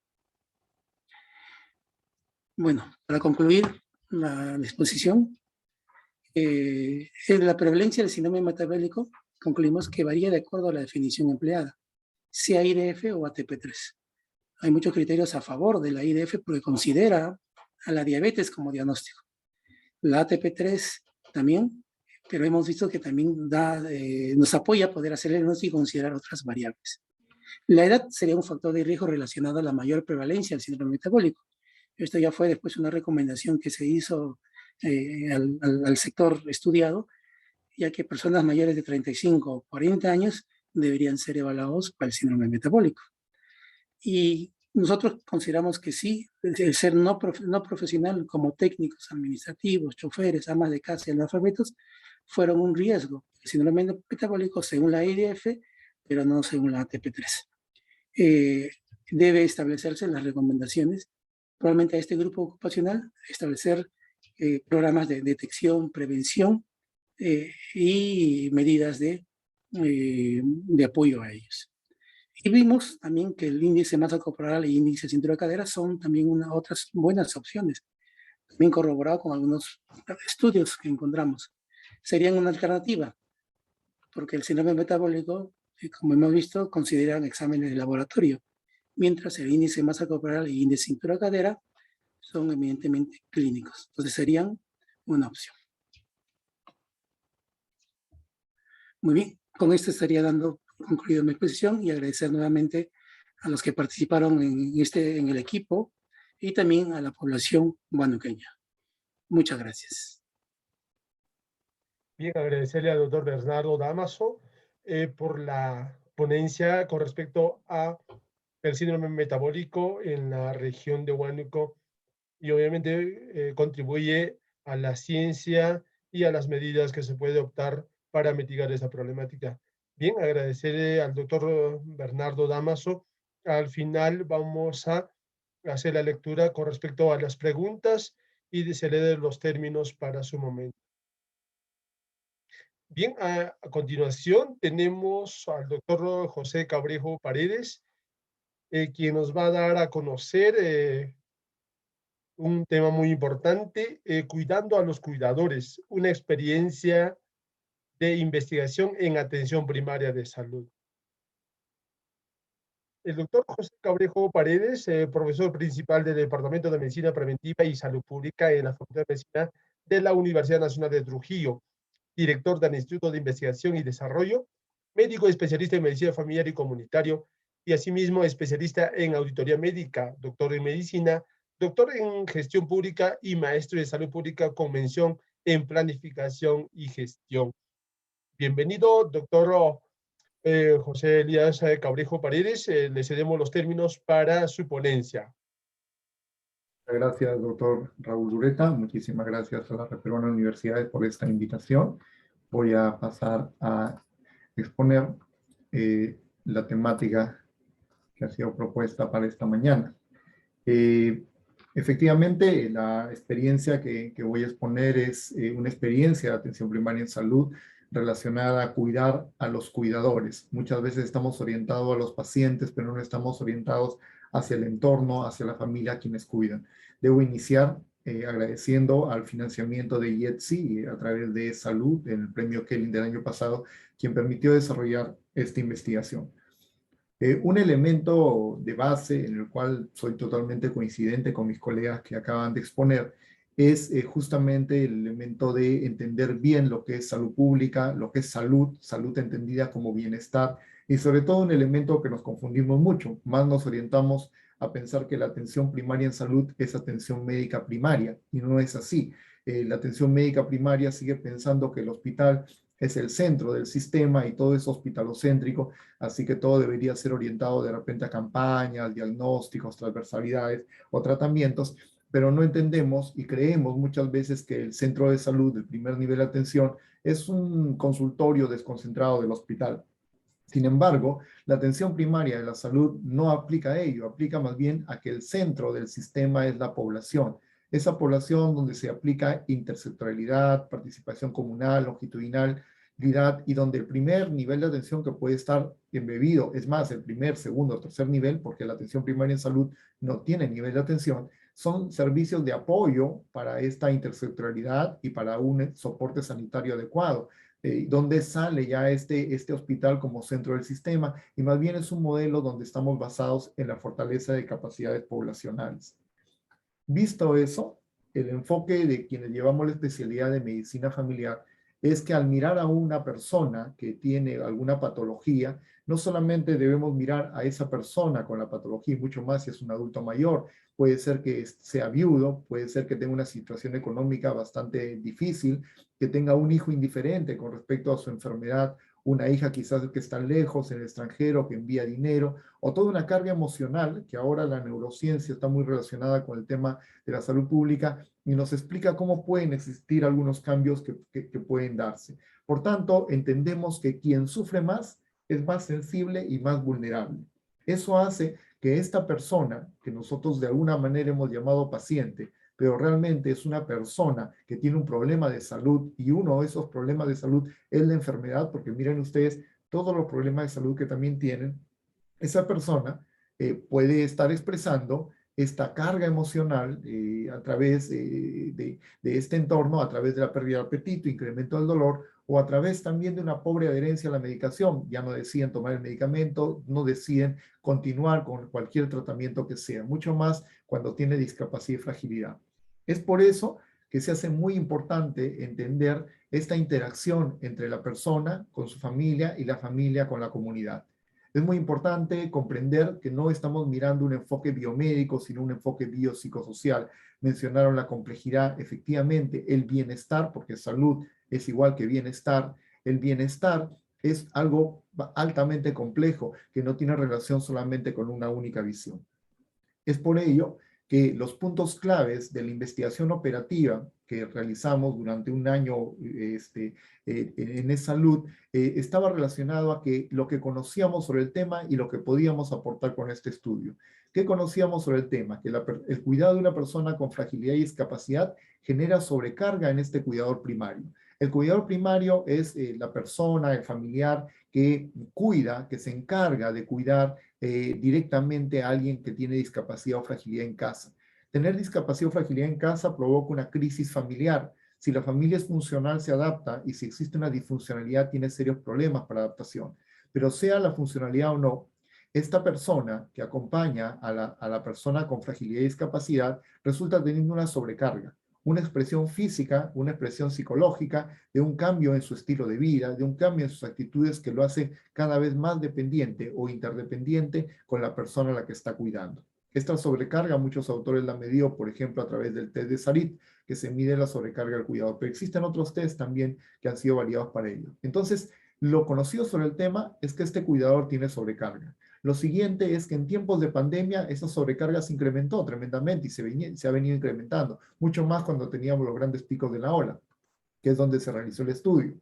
Bueno, para concluir la exposición, en la prevalencia del síndrome metabólico, concluimos que varía de acuerdo a la definición empleada, sea IDF o ATP3. Hay muchos criterios a favor de la IDF porque considera a la diabetes como diagnóstico. La ATP3 también, pero hemos visto que también nos apoya a poder hacer el diagnóstico y considerar otras variables. La edad sería un factor de riesgo relacionado a la mayor prevalencia del síndrome metabólico. Esto ya fue después una recomendación que se hizo al sector estudiado, ya que personas mayores de 35 o 40 años deberían ser evaluados para el síndrome metabólico. Y nosotros consideramos que sí, el ser no profesional como técnicos administrativos, choferes, amas de casa y analfabetos fueron un riesgo. El síndrome metabólico según la IDF, pero no según la ATP3. Debe establecerse las recomendaciones, probablemente a este grupo ocupacional, establecer programas de detección, prevención y medidas de apoyo a ellos. Y vimos también que el índice de masa corporal y índice de cintura cadera son también otras buenas opciones, también corroborado con algunos estudios que encontramos. Serían una alternativa, porque el síndrome metabólico, como hemos visto, consideran exámenes de laboratorio, mientras el índice de masa corporal y índice de cintura cadera son evidentemente clínicos. Entonces serían una opción. Muy bien, con esto estaría dando concluido mi exposición y agradecer nuevamente a los que participaron en el equipo y también a la población huanuqueña. Muchas gracias. Bien, agradecerle al doctor Bernardo Damaso por la ponencia con respecto a el síndrome metabólico en la región de Huánuco y obviamente contribuye a la ciencia y a las medidas que se puede optar para mitigar esa problemática. Bien, agradecerle al doctor Bernardo Damaso. Al final vamos a hacer la lectura con respecto a las preguntas y se le den los términos para su momento. Bien, a continuación tenemos al doctor José Cabrejo Paredes, quien nos va a dar a conocer un tema muy importante, cuidando a los cuidadores, una experiencia de investigación en atención primaria de salud. El doctor José Cabrejo Paredes, profesor principal del Departamento de Medicina Preventiva y Salud Pública en la Facultad de Medicina de la Universidad Nacional de Trujillo, director del Instituto de Investigación y Desarrollo, médico especialista en medicina familiar y comunitario, y asimismo especialista en auditoría médica, doctor en medicina, doctor en gestión pública y maestro de salud pública con mención en planificación y gestión. Bienvenido, doctor José Elías Cabrejo Paredes. Le cedemos los términos para su ponencia. Gracias, doctor Raúl Ureta. Muchísimas gracias a la Red Peruana de Universidades por esta invitación. Voy a pasar a exponer la temática que ha sido propuesta para esta mañana. Efectivamente, la experiencia que voy a exponer es una experiencia de atención primaria en salud relacionada a cuidar a los cuidadores. Muchas veces estamos orientados a los pacientes, pero no estamos orientados hacia el entorno, hacia la familia a quienes cuidan. Debo iniciar agradeciendo al financiamiento de IETSI a través de Salud, el premio Kelly del año pasado, quien permitió desarrollar esta investigación. Un elemento de base en el cual soy totalmente coincidente con mis colegas que acaban de exponer es justamente el elemento de entender bien lo que es salud pública, lo que es salud, salud entendida como bienestar, y sobre todo un elemento que nos confundimos mucho, más nos orientamos a pensar que la atención primaria en salud es atención médica primaria, y no es así. La atención médica primaria sigue pensando que el hospital es el centro del sistema y todo es hospitalocéntrico, así que todo debería ser orientado de repente a campañas, diagnósticos, transversalidades o tratamientos, pero no entendemos y creemos muchas veces que el centro de salud del primer nivel de atención es un consultorio desconcentrado del hospital. Sin embargo, la atención primaria de la salud no aplica a ello, aplica más bien a que el centro del sistema es la población. Esa población donde se aplica intersectorialidad, participación comunal, longitudinalidad, y donde el primer nivel de atención que puede estar embebido, es más, el primer, segundo o tercer nivel, porque la atención primaria en salud no tiene nivel de atención, son servicios de apoyo para esta intersectorialidad y para un soporte sanitario adecuado. Donde sale ya este hospital como centro del sistema, y más bien es un modelo donde estamos basados en la fortaleza de capacidades poblacionales. Visto eso, el enfoque de quienes llevamos la especialidad de medicina familiar es que al mirar a una persona que tiene alguna patología, no solamente debemos mirar a esa persona con la patología, y mucho más si es un adulto mayor, puede ser que sea viudo, puede ser que tenga una situación económica bastante difícil, que tenga un hijo indiferente con respecto a su enfermedad, una hija quizás que está lejos, en el extranjero, que envía dinero, o toda una carga emocional, que ahora la neurociencia está muy relacionada con el tema de la salud pública, y nos explica cómo pueden existir algunos cambios que pueden darse. Por tanto, entendemos que quien sufre más es más sensible y más vulnerable. Eso hace que esta persona, que nosotros de alguna manera hemos llamado paciente, pero realmente es una persona que tiene un problema de salud, y uno de esos problemas de salud es la enfermedad, porque miren ustedes todos los problemas de salud que también tienen, esa persona puede estar expresando esta carga emocional a través de este entorno, a través de la pérdida de apetito, incremento del dolor, o a través también de una pobre adherencia a la medicación. Ya no deciden tomar el medicamento, no deciden continuar con cualquier tratamiento que sea, mucho más cuando tiene discapacidad y fragilidad. Es por eso que se hace muy importante entender esta interacción entre la persona con su familia y la familia con la comunidad. Es muy importante comprender que no estamos mirando un enfoque biomédico, sino un enfoque biopsicosocial. Mencionaron la complejidad, efectivamente, el bienestar, porque salud es igual que bienestar. El bienestar es algo altamente complejo, que no tiene relación solamente con una única visión. Es por ello que los puntos claves de la investigación operativa que realizamos durante un año en salud estaba relacionado a que lo que conocíamos sobre el tema y lo que podíamos aportar con este estudio. ¿Qué conocíamos sobre el tema? Que el cuidado de una persona con fragilidad y discapacidad genera sobrecarga en este cuidador primario. El cuidador primario es la persona, el familiar que cuida, que se encarga de cuidar directamente a alguien que tiene discapacidad o fragilidad en casa. Tener discapacidad o fragilidad en casa provoca una crisis familiar. Si la familia es funcional, se adapta, y si existe una disfuncionalidad, tiene serios problemas para adaptación. Pero sea la funcionalidad o no, esta persona que acompaña a la persona con fragilidad y discapacidad resulta teniendo una sobrecarga, una expresión física, una expresión psicológica, de un cambio en su estilo de vida, de un cambio en sus actitudes que lo hace cada vez más dependiente o interdependiente con la persona a la que está cuidando. Esta sobrecarga muchos autores la medió, por ejemplo, a través del test de Sarit, que se mide la sobrecarga del cuidador, pero existen otros test también que han sido validados para ello. Entonces, lo conocido sobre el tema es que este cuidador tiene sobrecarga. Lo siguiente es que en tiempos de pandemia esa sobrecarga se incrementó tremendamente y se ha venido incrementando, mucho más cuando teníamos los grandes picos de la ola, que es donde se realizó el estudio.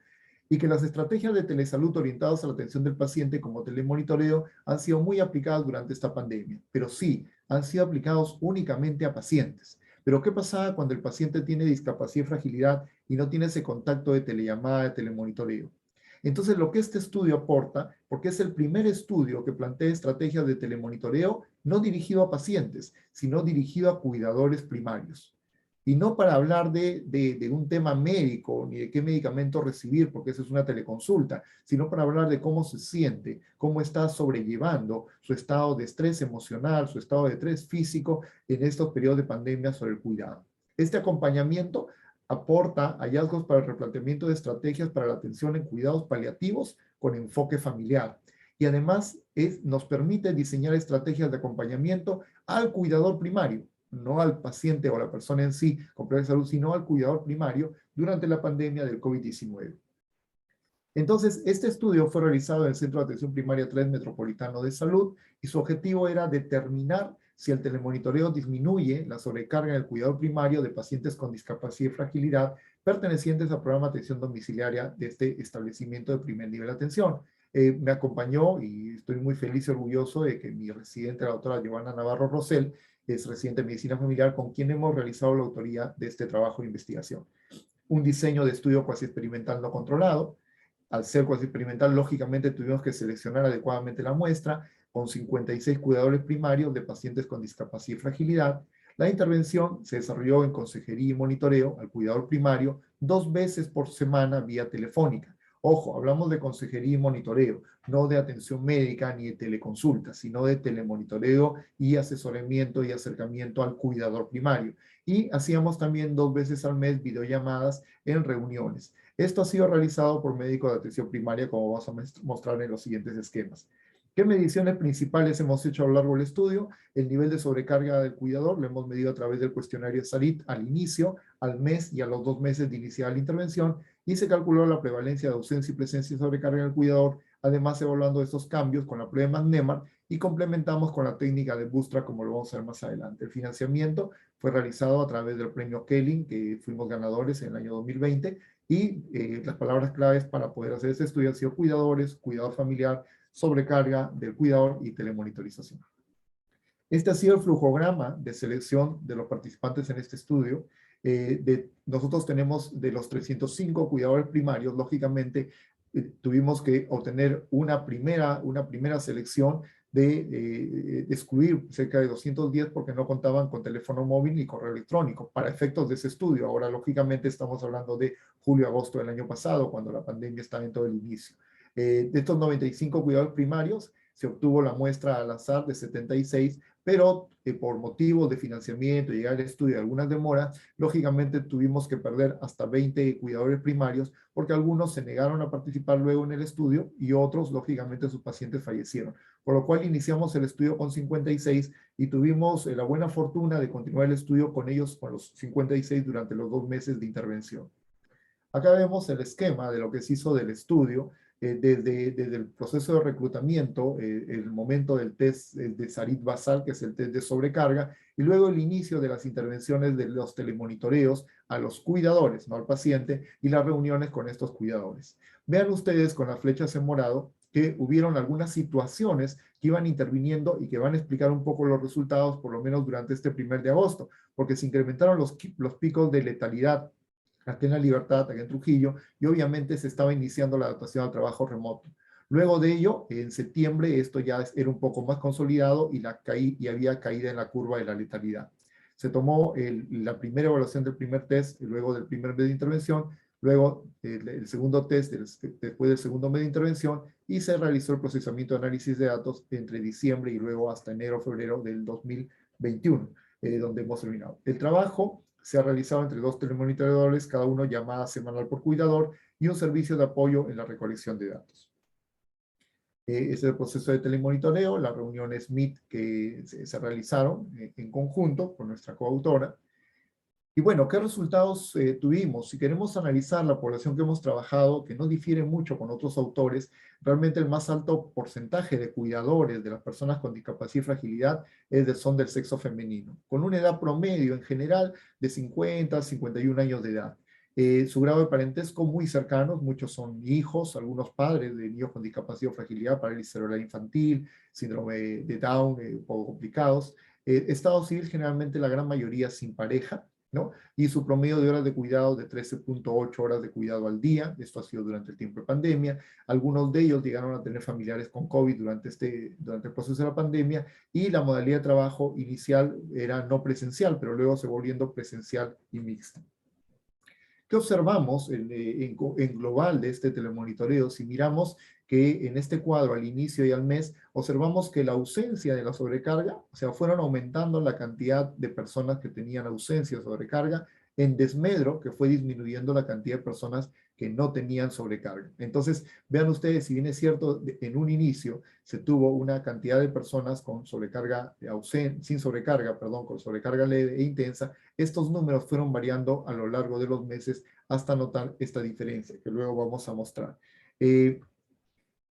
Y que las estrategias de telesalud orientadas a la atención del paciente como telemonitoreo han sido muy aplicadas durante esta pandemia, pero sí, han sido aplicados únicamente a pacientes. Pero ¿qué pasaba cuando el paciente tiene discapacidad y fragilidad y no tiene ese contacto de telellamada, de telemonitoreo? Entonces, lo que este estudio aporta, porque es el primer estudio que plantea estrategias de telemonitoreo no dirigido a pacientes, sino dirigido a cuidadores primarios. Y no para hablar de un tema médico, ni de qué medicamento recibir, porque eso es una teleconsulta, sino para hablar de cómo se siente, cómo está sobrellevando su estado de estrés emocional, su estado de estrés físico en estos periodos de pandemia sobre el cuidado. Este acompañamiento aporta hallazgos para el replanteamiento de estrategias para la atención en cuidados paliativos con enfoque familiar. Y además nos permite diseñar estrategias de acompañamiento al cuidador primario, no al paciente o la persona en sí con problemas de salud, sino al cuidador primario durante la pandemia del COVID-19. Entonces, este estudio fue realizado en el Centro de Atención Primaria 3 Metropolitano de Salud y su objetivo era determinar si el telemonitoreo disminuye la sobrecarga en el cuidador primario de pacientes con discapacidad y fragilidad pertenecientes al programa de atención domiciliaria de este establecimiento de primer nivel de atención. Me acompañó y estoy muy feliz y orgulloso de que mi residente, la doctora Giovanna Navarro Rosell, es residente de medicina familiar, con quien hemos realizado la autoría de este trabajo de investigación. Un diseño de estudio cuasi experimental no controlado. Al ser cuasi experimental, lógicamente tuvimos que seleccionar adecuadamente la muestra con 56 cuidadores primarios de pacientes con discapacidad y fragilidad. La intervención se desarrolló en consejería y monitoreo al cuidador primario 2 veces por semana vía telefónica. Ojo, hablamos de consejería y monitoreo, no de atención médica ni de teleconsulta, sino de telemonitoreo y asesoramiento y acercamiento al cuidador primario. Y hacíamos también 2 veces al mes videollamadas en reuniones. Esto ha sido realizado por médicos de atención primaria, como vamos a mostrar en los siguientes esquemas. ¿Qué mediciones principales hemos hecho a lo largo del estudio? El nivel de sobrecarga del cuidador lo hemos medido a través del cuestionario SARIT al inicio, al mes y a los 2 meses de iniciar la intervención, y se calculó la prevalencia de ausencia y presencia de sobrecarga en el cuidador, además evaluando estos cambios con la prueba NEMAR y complementamos con la técnica de Bootstrap, como lo vamos a ver más adelante. El financiamiento fue realizado a través del premio Kelling, que fuimos ganadores en el año 2020, y las palabras claves para poder hacer este estudio han sido cuidadores, cuidador familiar, sobrecarga del cuidador y telemonitorización. Este ha sido el flujograma de selección de los participantes en este estudio. Nosotros tenemos de los 305 cuidadores primarios, lógicamente tuvimos que obtener una primera selección de excluir cerca de 210 porque no contaban con teléfono móvil ni correo electrónico para efectos de ese estudio. Ahora, lógicamente, estamos hablando de julio-agosto del año pasado, cuando la pandemia estaba en todo el inicio. De estos 95 cuidadores primarios, se obtuvo la muestra al azar de 76, pero por motivos de financiamiento y llegar al estudio de algunas demoras, lógicamente tuvimos que perder hasta 20 cuidadores primarios porque algunos se negaron a participar luego en el estudio y otros, lógicamente, sus pacientes fallecieron. Por lo cual iniciamos el estudio con 56 y tuvimos la buena fortuna de continuar el estudio con ellos, con los 56, durante los 2 meses de intervención. Acá vemos el esquema de lo que se hizo del estudio. Desde el proceso de reclutamiento, el momento del test de Sarit basal, que es el test de sobrecarga, y luego el inicio de las intervenciones de los telemonitoreos a los cuidadores, no al paciente, y las reuniones con estos cuidadores. Vean ustedes con las flechas en morado que hubieron algunas situaciones que iban interviniendo y que van a explicar un poco los resultados, por lo menos durante este 1 de agosto, porque se incrementaron los picos de letalidad aquí en La Libertad, aquí en Trujillo, y obviamente se estaba iniciando la adaptación al trabajo remoto. Luego de ello, en septiembre, esto ya era un poco más consolidado y había caída en la curva de la letalidad. Se tomó la primera evaluación del primer test, y luego del primer mes de intervención, luego el segundo test después del segundo mes de intervención, y se realizó el procesamiento de análisis de datos entre diciembre y luego hasta enero o febrero del 2021, donde hemos terminado. El trabajo se ha realizado entre 2 telemonitoreadores, cada uno llamada semanal por cuidador, y un servicio de apoyo en la recolección de datos. Ese es el proceso de telemonitoreo, las reuniones Meet que se realizaron en conjunto con nuestra coautora. Y bueno, ¿qué resultados tuvimos? Si queremos analizar la población que hemos trabajado, que no difiere mucho con otros autores, realmente el más alto porcentaje de cuidadores de las personas con discapacidad y fragilidad son del sexo femenino, con una edad promedio en general de 50 a 51 años de edad. Su grado de parentesco muy cercanos, muchos son hijos, algunos padres de niños con discapacidad o fragilidad, parálisis cerebral infantil, síndrome de Down, poco complicados. Estado civil generalmente la gran mayoría sin pareja, ¿no? Y su promedio de horas de cuidado de 13.8 horas de cuidado al día. Esto ha sido durante el tiempo de pandemia. Algunos de ellos llegaron a tener familiares con COVID durante el proceso de la pandemia, y la modalidad de trabajo inicial era no presencial, pero luego se volviendo presencial y mixta. ¿Qué observamos en global de este telemonitoreo? Si miramos que en este cuadro al inicio y al mes, observamos que la ausencia de la sobrecarga, o sea, fueron aumentando la cantidad de personas que tenían ausencia o sobrecarga, en desmedro que fue disminuyendo la cantidad de personas que no tenían sobrecarga. Entonces, vean ustedes, si bien es cierto, en un inicio se tuvo una cantidad de personas con sobrecarga sin sobrecarga, perdón, con sobrecarga leve e intensa, estos números fueron variando a lo largo de los meses hasta notar esta diferencia, que luego vamos a mostrar.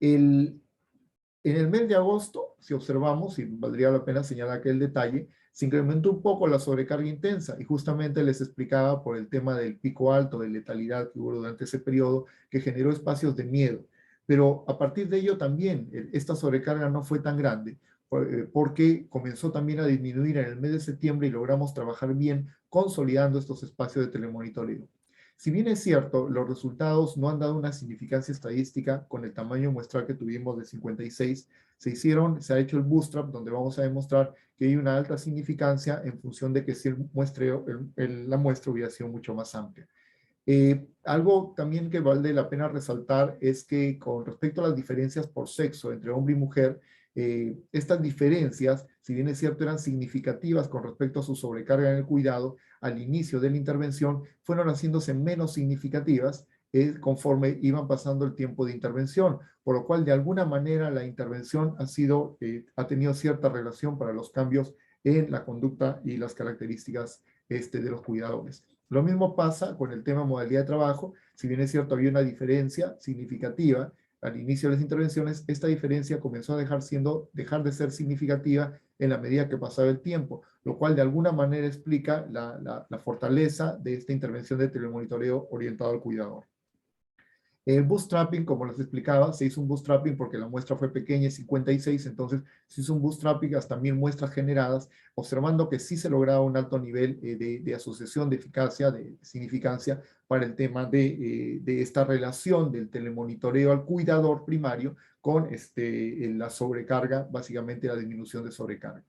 En el mes de agosto, si observamos, y valdría la pena señalar aquel detalle, se incrementó un poco la sobrecarga intensa, y justamente les explicaba por el tema del pico alto de letalidad que hubo durante ese periodo, que generó espacios de miedo. Pero a partir de ello también, esta sobrecarga no fue tan grande, porque comenzó también a disminuir en el mes de septiembre y logramos trabajar bien consolidando estos espacios de telemonitoreo. Si bien es cierto, los resultados no han dado una significancia estadística con el tamaño muestral que tuvimos de 56, se ha hecho el bootstrap, donde vamos a demostrar que hay una alta significancia en función de que si la muestra hubiera sido mucho más amplia. Algo también que vale la pena resaltar es que con respecto a las diferencias por sexo entre hombre y mujer, estas diferencias, si bien es cierto, eran significativas con respecto a su sobrecarga en el cuidado al inicio de la intervención, fueron haciéndose menos significativas conforme iban pasando el tiempo de intervención, por lo cual de alguna manera la intervención ha tenido cierta relación para los cambios en la conducta y las características de los cuidadores. Lo mismo pasa con el tema modalidad de trabajo. Si bien es cierto, había una diferencia significativa al inicio de las intervenciones, esta diferencia comenzó a dejar de ser significativa en la medida que pasaba el tiempo, lo cual de alguna manera explica la fortaleza de esta intervención de telemonitoreo orientado al cuidador. El bootstrapping, como les explicaba, se hizo un bootstrapping porque la muestra fue pequeña, 56, entonces se hizo un bootstrapping hasta 1000 muestras generadas, observando que sí se lograba un alto nivel de asociación, de eficacia, de significancia para el tema de esta relación del telemonitoreo al cuidador primario con la sobrecarga, básicamente la disminución de sobrecarga.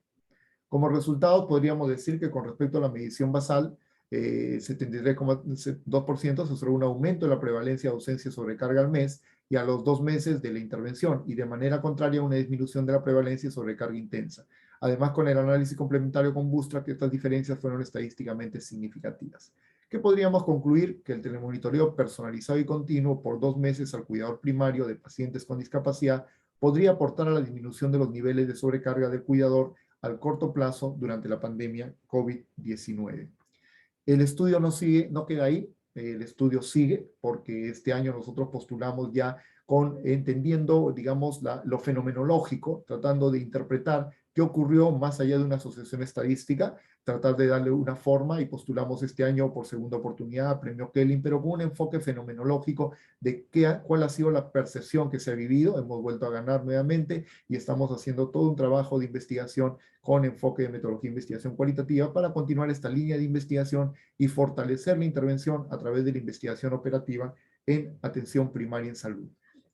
Como resultado, podríamos decir que con respecto a la medición basal, 73,2% se observó un aumento de la prevalencia de ausencia y sobrecarga al mes y a los 2 meses de la intervención, y de manera contraria una disminución de la prevalencia y sobrecarga intensa. Además, con el análisis complementario con Bootstrap, que estas diferencias fueron estadísticamente significativas. ¿Qué podríamos concluir? Que el telemonitoreo personalizado y continuo por 2 meses al cuidador primario de pacientes con discapacidad podría aportar a la disminución de los niveles de sobrecarga del cuidador al corto plazo durante la pandemia COVID-19. El estudio no queda ahí, el estudio sigue, porque este año nosotros postulamos ya entendiendo, digamos, lo fenomenológico, tratando de interpretar qué ocurrió más allá de una asociación estadística, tratar de darle una forma, y postulamos este año por segunda oportunidad premio Kelling, pero con un enfoque fenomenológico de cuál ha sido la percepción que se ha vivido. Hemos vuelto a ganar nuevamente y estamos haciendo todo un trabajo de investigación con enfoque de metodología de investigación cualitativa para continuar esta línea de investigación y fortalecer la intervención a través de la investigación operativa en atención primaria en salud.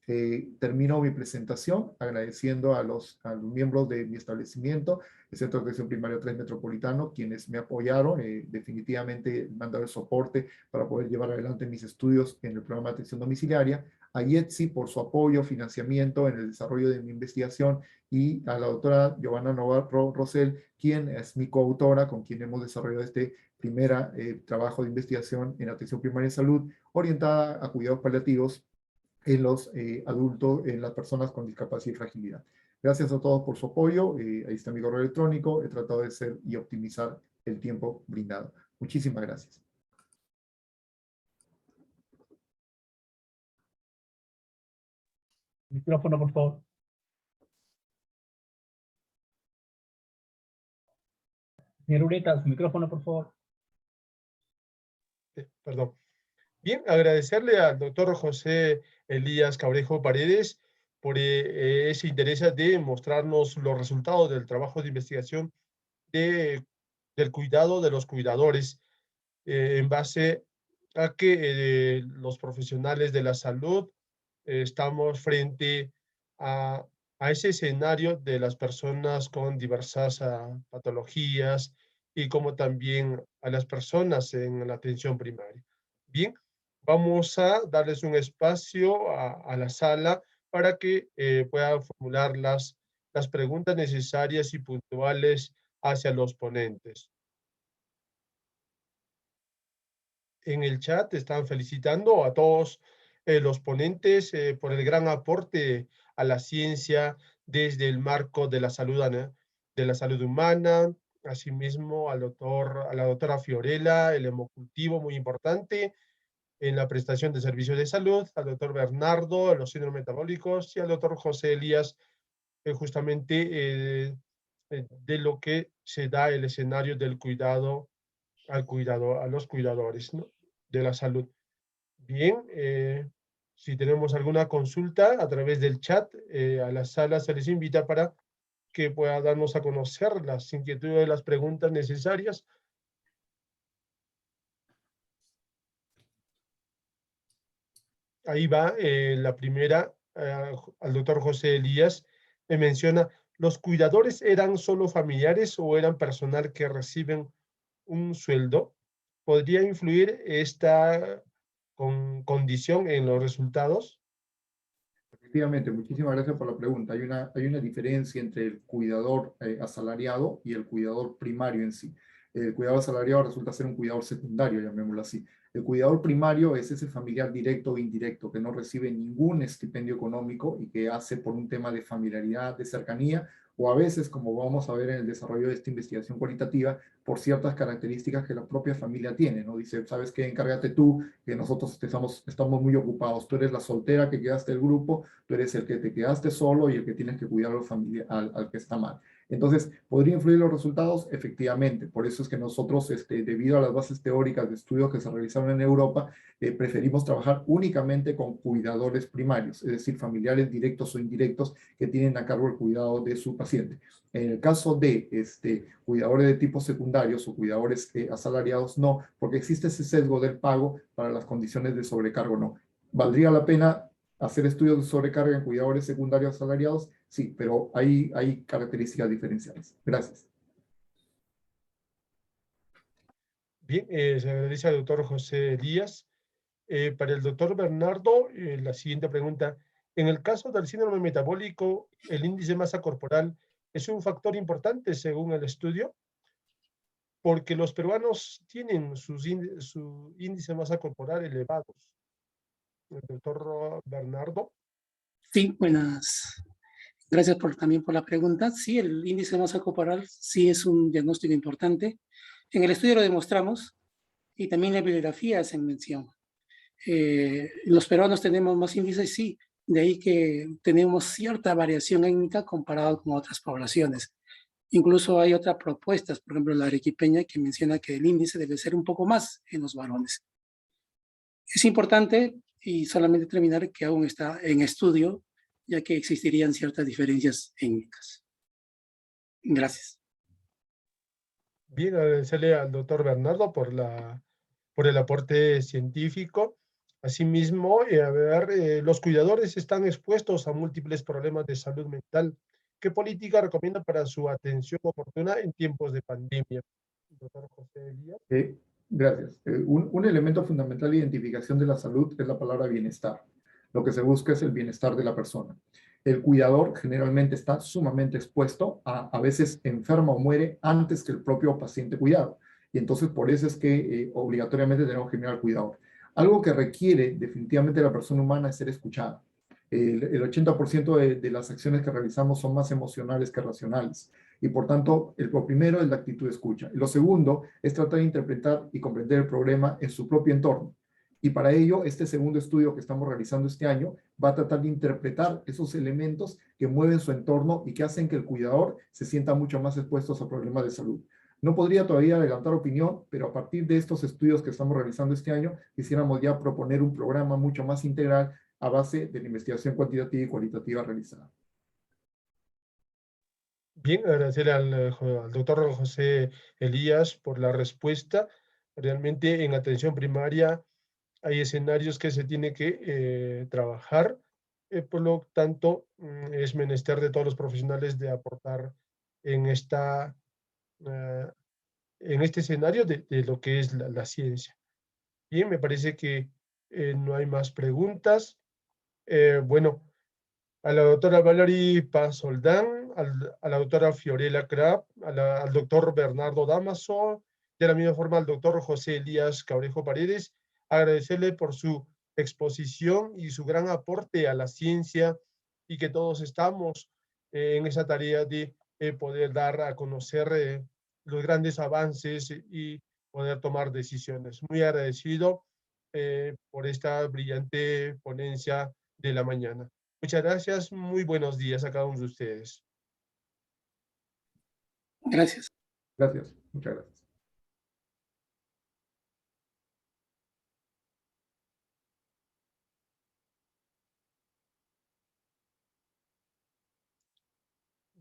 Termino mi presentación agradeciendo a los miembros de mi establecimiento, el Centro de Atención Primaria 3 Metropolitano, quienes me apoyaron, definitivamente me han dado el soporte para poder llevar adelante mis estudios en el programa de atención domiciliaria, a IETSI por su apoyo, financiamiento en el desarrollo de mi investigación, y a la doctora Giovanna Navarro Rosell, quien es mi coautora, con quien hemos desarrollado este primer trabajo de investigación en atención primaria en salud, orientada a cuidados paliativos en los adultos, en las personas con discapacidad y fragilidad. Gracias a todos por su apoyo. Ahí está mi correo electrónico. He tratado de ser y optimizar el tiempo brindado. Muchísimas gracias. Micrófono, por favor. Señor Ureta, su micrófono, por favor. Perdón. Bien, agradecerle al doctor José Elías Cabrejo Paredes por ese interés de mostrarnos los resultados del trabajo de investigación del cuidado de los cuidadores, en base a que los profesionales de la salud estamos frente a ese escenario de las personas con diversas patologías, y como también a las personas en la atención primaria. Bien, vamos a darles un espacio a la sala para que puedan formular las preguntas necesarias y puntuales hacia los ponentes. En el chat están felicitando a todos los ponentes por el gran aporte a la ciencia desde el marco de la salud humana. Asimismo, a la doctora Fiorella, el hemocultivo muy importante en la prestación de servicios de salud, al doctor Bernardo, los síndromes metabólicos, y al doctor José Elías, justamente de lo que se da el escenario del cuidado a los cuidadores, ¿no?, de la salud. Bien, si tenemos alguna consulta a través del chat, a la sala se les invita para que pueda darnos a conocer las inquietudes de las preguntas necesarias. Ahí va la primera, al doctor José Elías, me menciona, ¿los cuidadores eran solo familiares o eran personal que reciben un sueldo? ¿Podría influir esta condición en los resultados? Efectivamente, muchísimas gracias por la pregunta. Hay una diferencia entre el cuidador asalariado y el cuidador primario en sí. El cuidador asalariado resulta ser un cuidador secundario, llamémoslo así. El cuidador primario es ese familiar directo o indirecto que no recibe ningún estipendio económico y que hace por un tema de familiaridad, de cercanía, o a veces, como vamos a ver en el desarrollo de esta investigación cualitativa, por ciertas características que la propia familia tiene, ¿no? Dice, ¿sabes qué? Encárgate tú, que nosotros estamos muy ocupados. Tú eres la soltera que quedaste del grupo, tú eres el que te quedaste solo y el que tienes que cuidar al que está mal. Entonces, ¿podría influir los resultados? Efectivamente. Por eso es que nosotros, debido a las bases teóricas de estudios que se realizaron en Europa, preferimos trabajar únicamente con cuidadores primarios, es decir, familiares directos o indirectos que tienen a cargo el cuidado de su paciente. En el caso de cuidadores de tipo secundarios o cuidadores asalariados, no, porque existe ese sesgo del pago para las condiciones de sobrecargo, no. ¿Valdría la pena hacer estudios de sobrecarga en cuidadores secundarios asalariados? Sí, pero hay características diferenciales. Gracias. Bien, se agradece al doctor José Elías. Para el doctor Bernardo, la siguiente pregunta. En el caso del síndrome metabólico, ¿el índice de masa corporal es un factor importante según el estudio? Porque los peruanos tienen su índice de masa corporal elevados. El doctor Bernardo. Sí, buenas. Gracias también por la pregunta. Sí, el índice de masa corporal sí es un diagnóstico importante. En el estudio lo demostramos y también la bibliografía hace mención. Los peruanos tenemos más índices, sí, de ahí que tenemos cierta variación étnica comparado con otras poblaciones. Incluso hay otras propuestas, por ejemplo la arequipeña, que menciona que el índice debe ser un poco más en los varones. Es importante, y solamente terminar, que aún está en estudio, ya que existirían ciertas diferencias étnicas. Gracias. Bien, agradecerle al doctor Bernardo por el aporte científico. Asimismo, los cuidadores están expuestos a múltiples problemas de salud mental. ¿Qué política recomienda para su atención oportuna en tiempos de pandemia? Doctor José Elías. Gracias. Un elemento fundamental de identificación de la salud es la palabra bienestar. Lo que se busca es el bienestar de la persona. El cuidador generalmente está sumamente expuesto a veces enferma o muere antes que el propio paciente cuidado. Y entonces por eso es que obligatoriamente tenemos que mirar al cuidador. Algo que requiere definitivamente la persona humana es ser escuchada. El 80% de las acciones que realizamos son más emocionales que racionales. Y por tanto, lo primero es la actitud de escucha. Y lo segundo es tratar de interpretar y comprender el problema en su propio entorno. Y para ello, este segundo estudio que estamos realizando este año va a tratar de interpretar esos elementos que mueven su entorno y que hacen que el cuidador se sienta mucho más expuesto a problemas de salud. No podría todavía adelantar opinión, pero a partir de estos estudios que estamos realizando este año, quisiéramos ya proponer un programa mucho más integral a base de la investigación cuantitativa y cualitativa realizada. Bien, agradecer al doctor José Elías por la respuesta. Realmente en atención primaria hay escenarios que se tiene que trabajar, por lo tanto es menester de todos los profesionales de aportar en, en este escenario de lo que es la ciencia. Bien, me parece que no hay más preguntas. Bueno, a la doctora Valerie Paz Soldán, a la doctora Fiorella Krapp, al doctor Bernardo Damaso, de la misma forma al doctor José Elías Cabrejo Paredes, agradecerle por su exposición y su gran aporte a la ciencia y que todos estamos en esa tarea de poder dar a conocer los grandes avances y poder tomar decisiones. Muy agradecido por esta brillante ponencia de la mañana. Muchas gracias, muy buenos días a cada uno de ustedes. Gracias. Gracias, muchas gracias.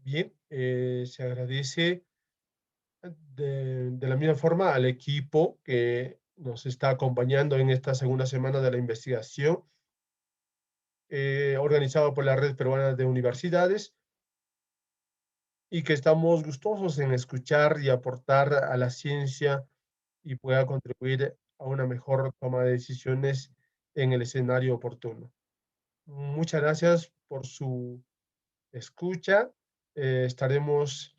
Bien, se agradece de la misma forma al equipo que nos está acompañando en esta segunda semana de la investigación, organizado por la Red Peruana de Universidades, y que estamos gustosos en escuchar y aportar a la ciencia y pueda contribuir a una mejor toma de decisiones en el escenario oportuno. Muchas gracias por su escucha. Estaremos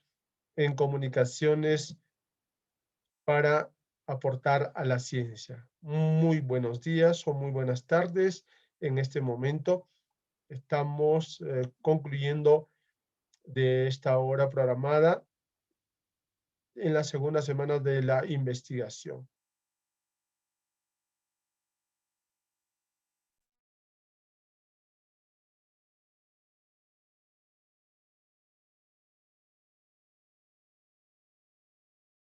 en comunicaciones para aportar a la ciencia. Muy buenos días o muy buenas tardes. En este momento estamos concluyendo de esta hora programada en la segunda semana de la investigación.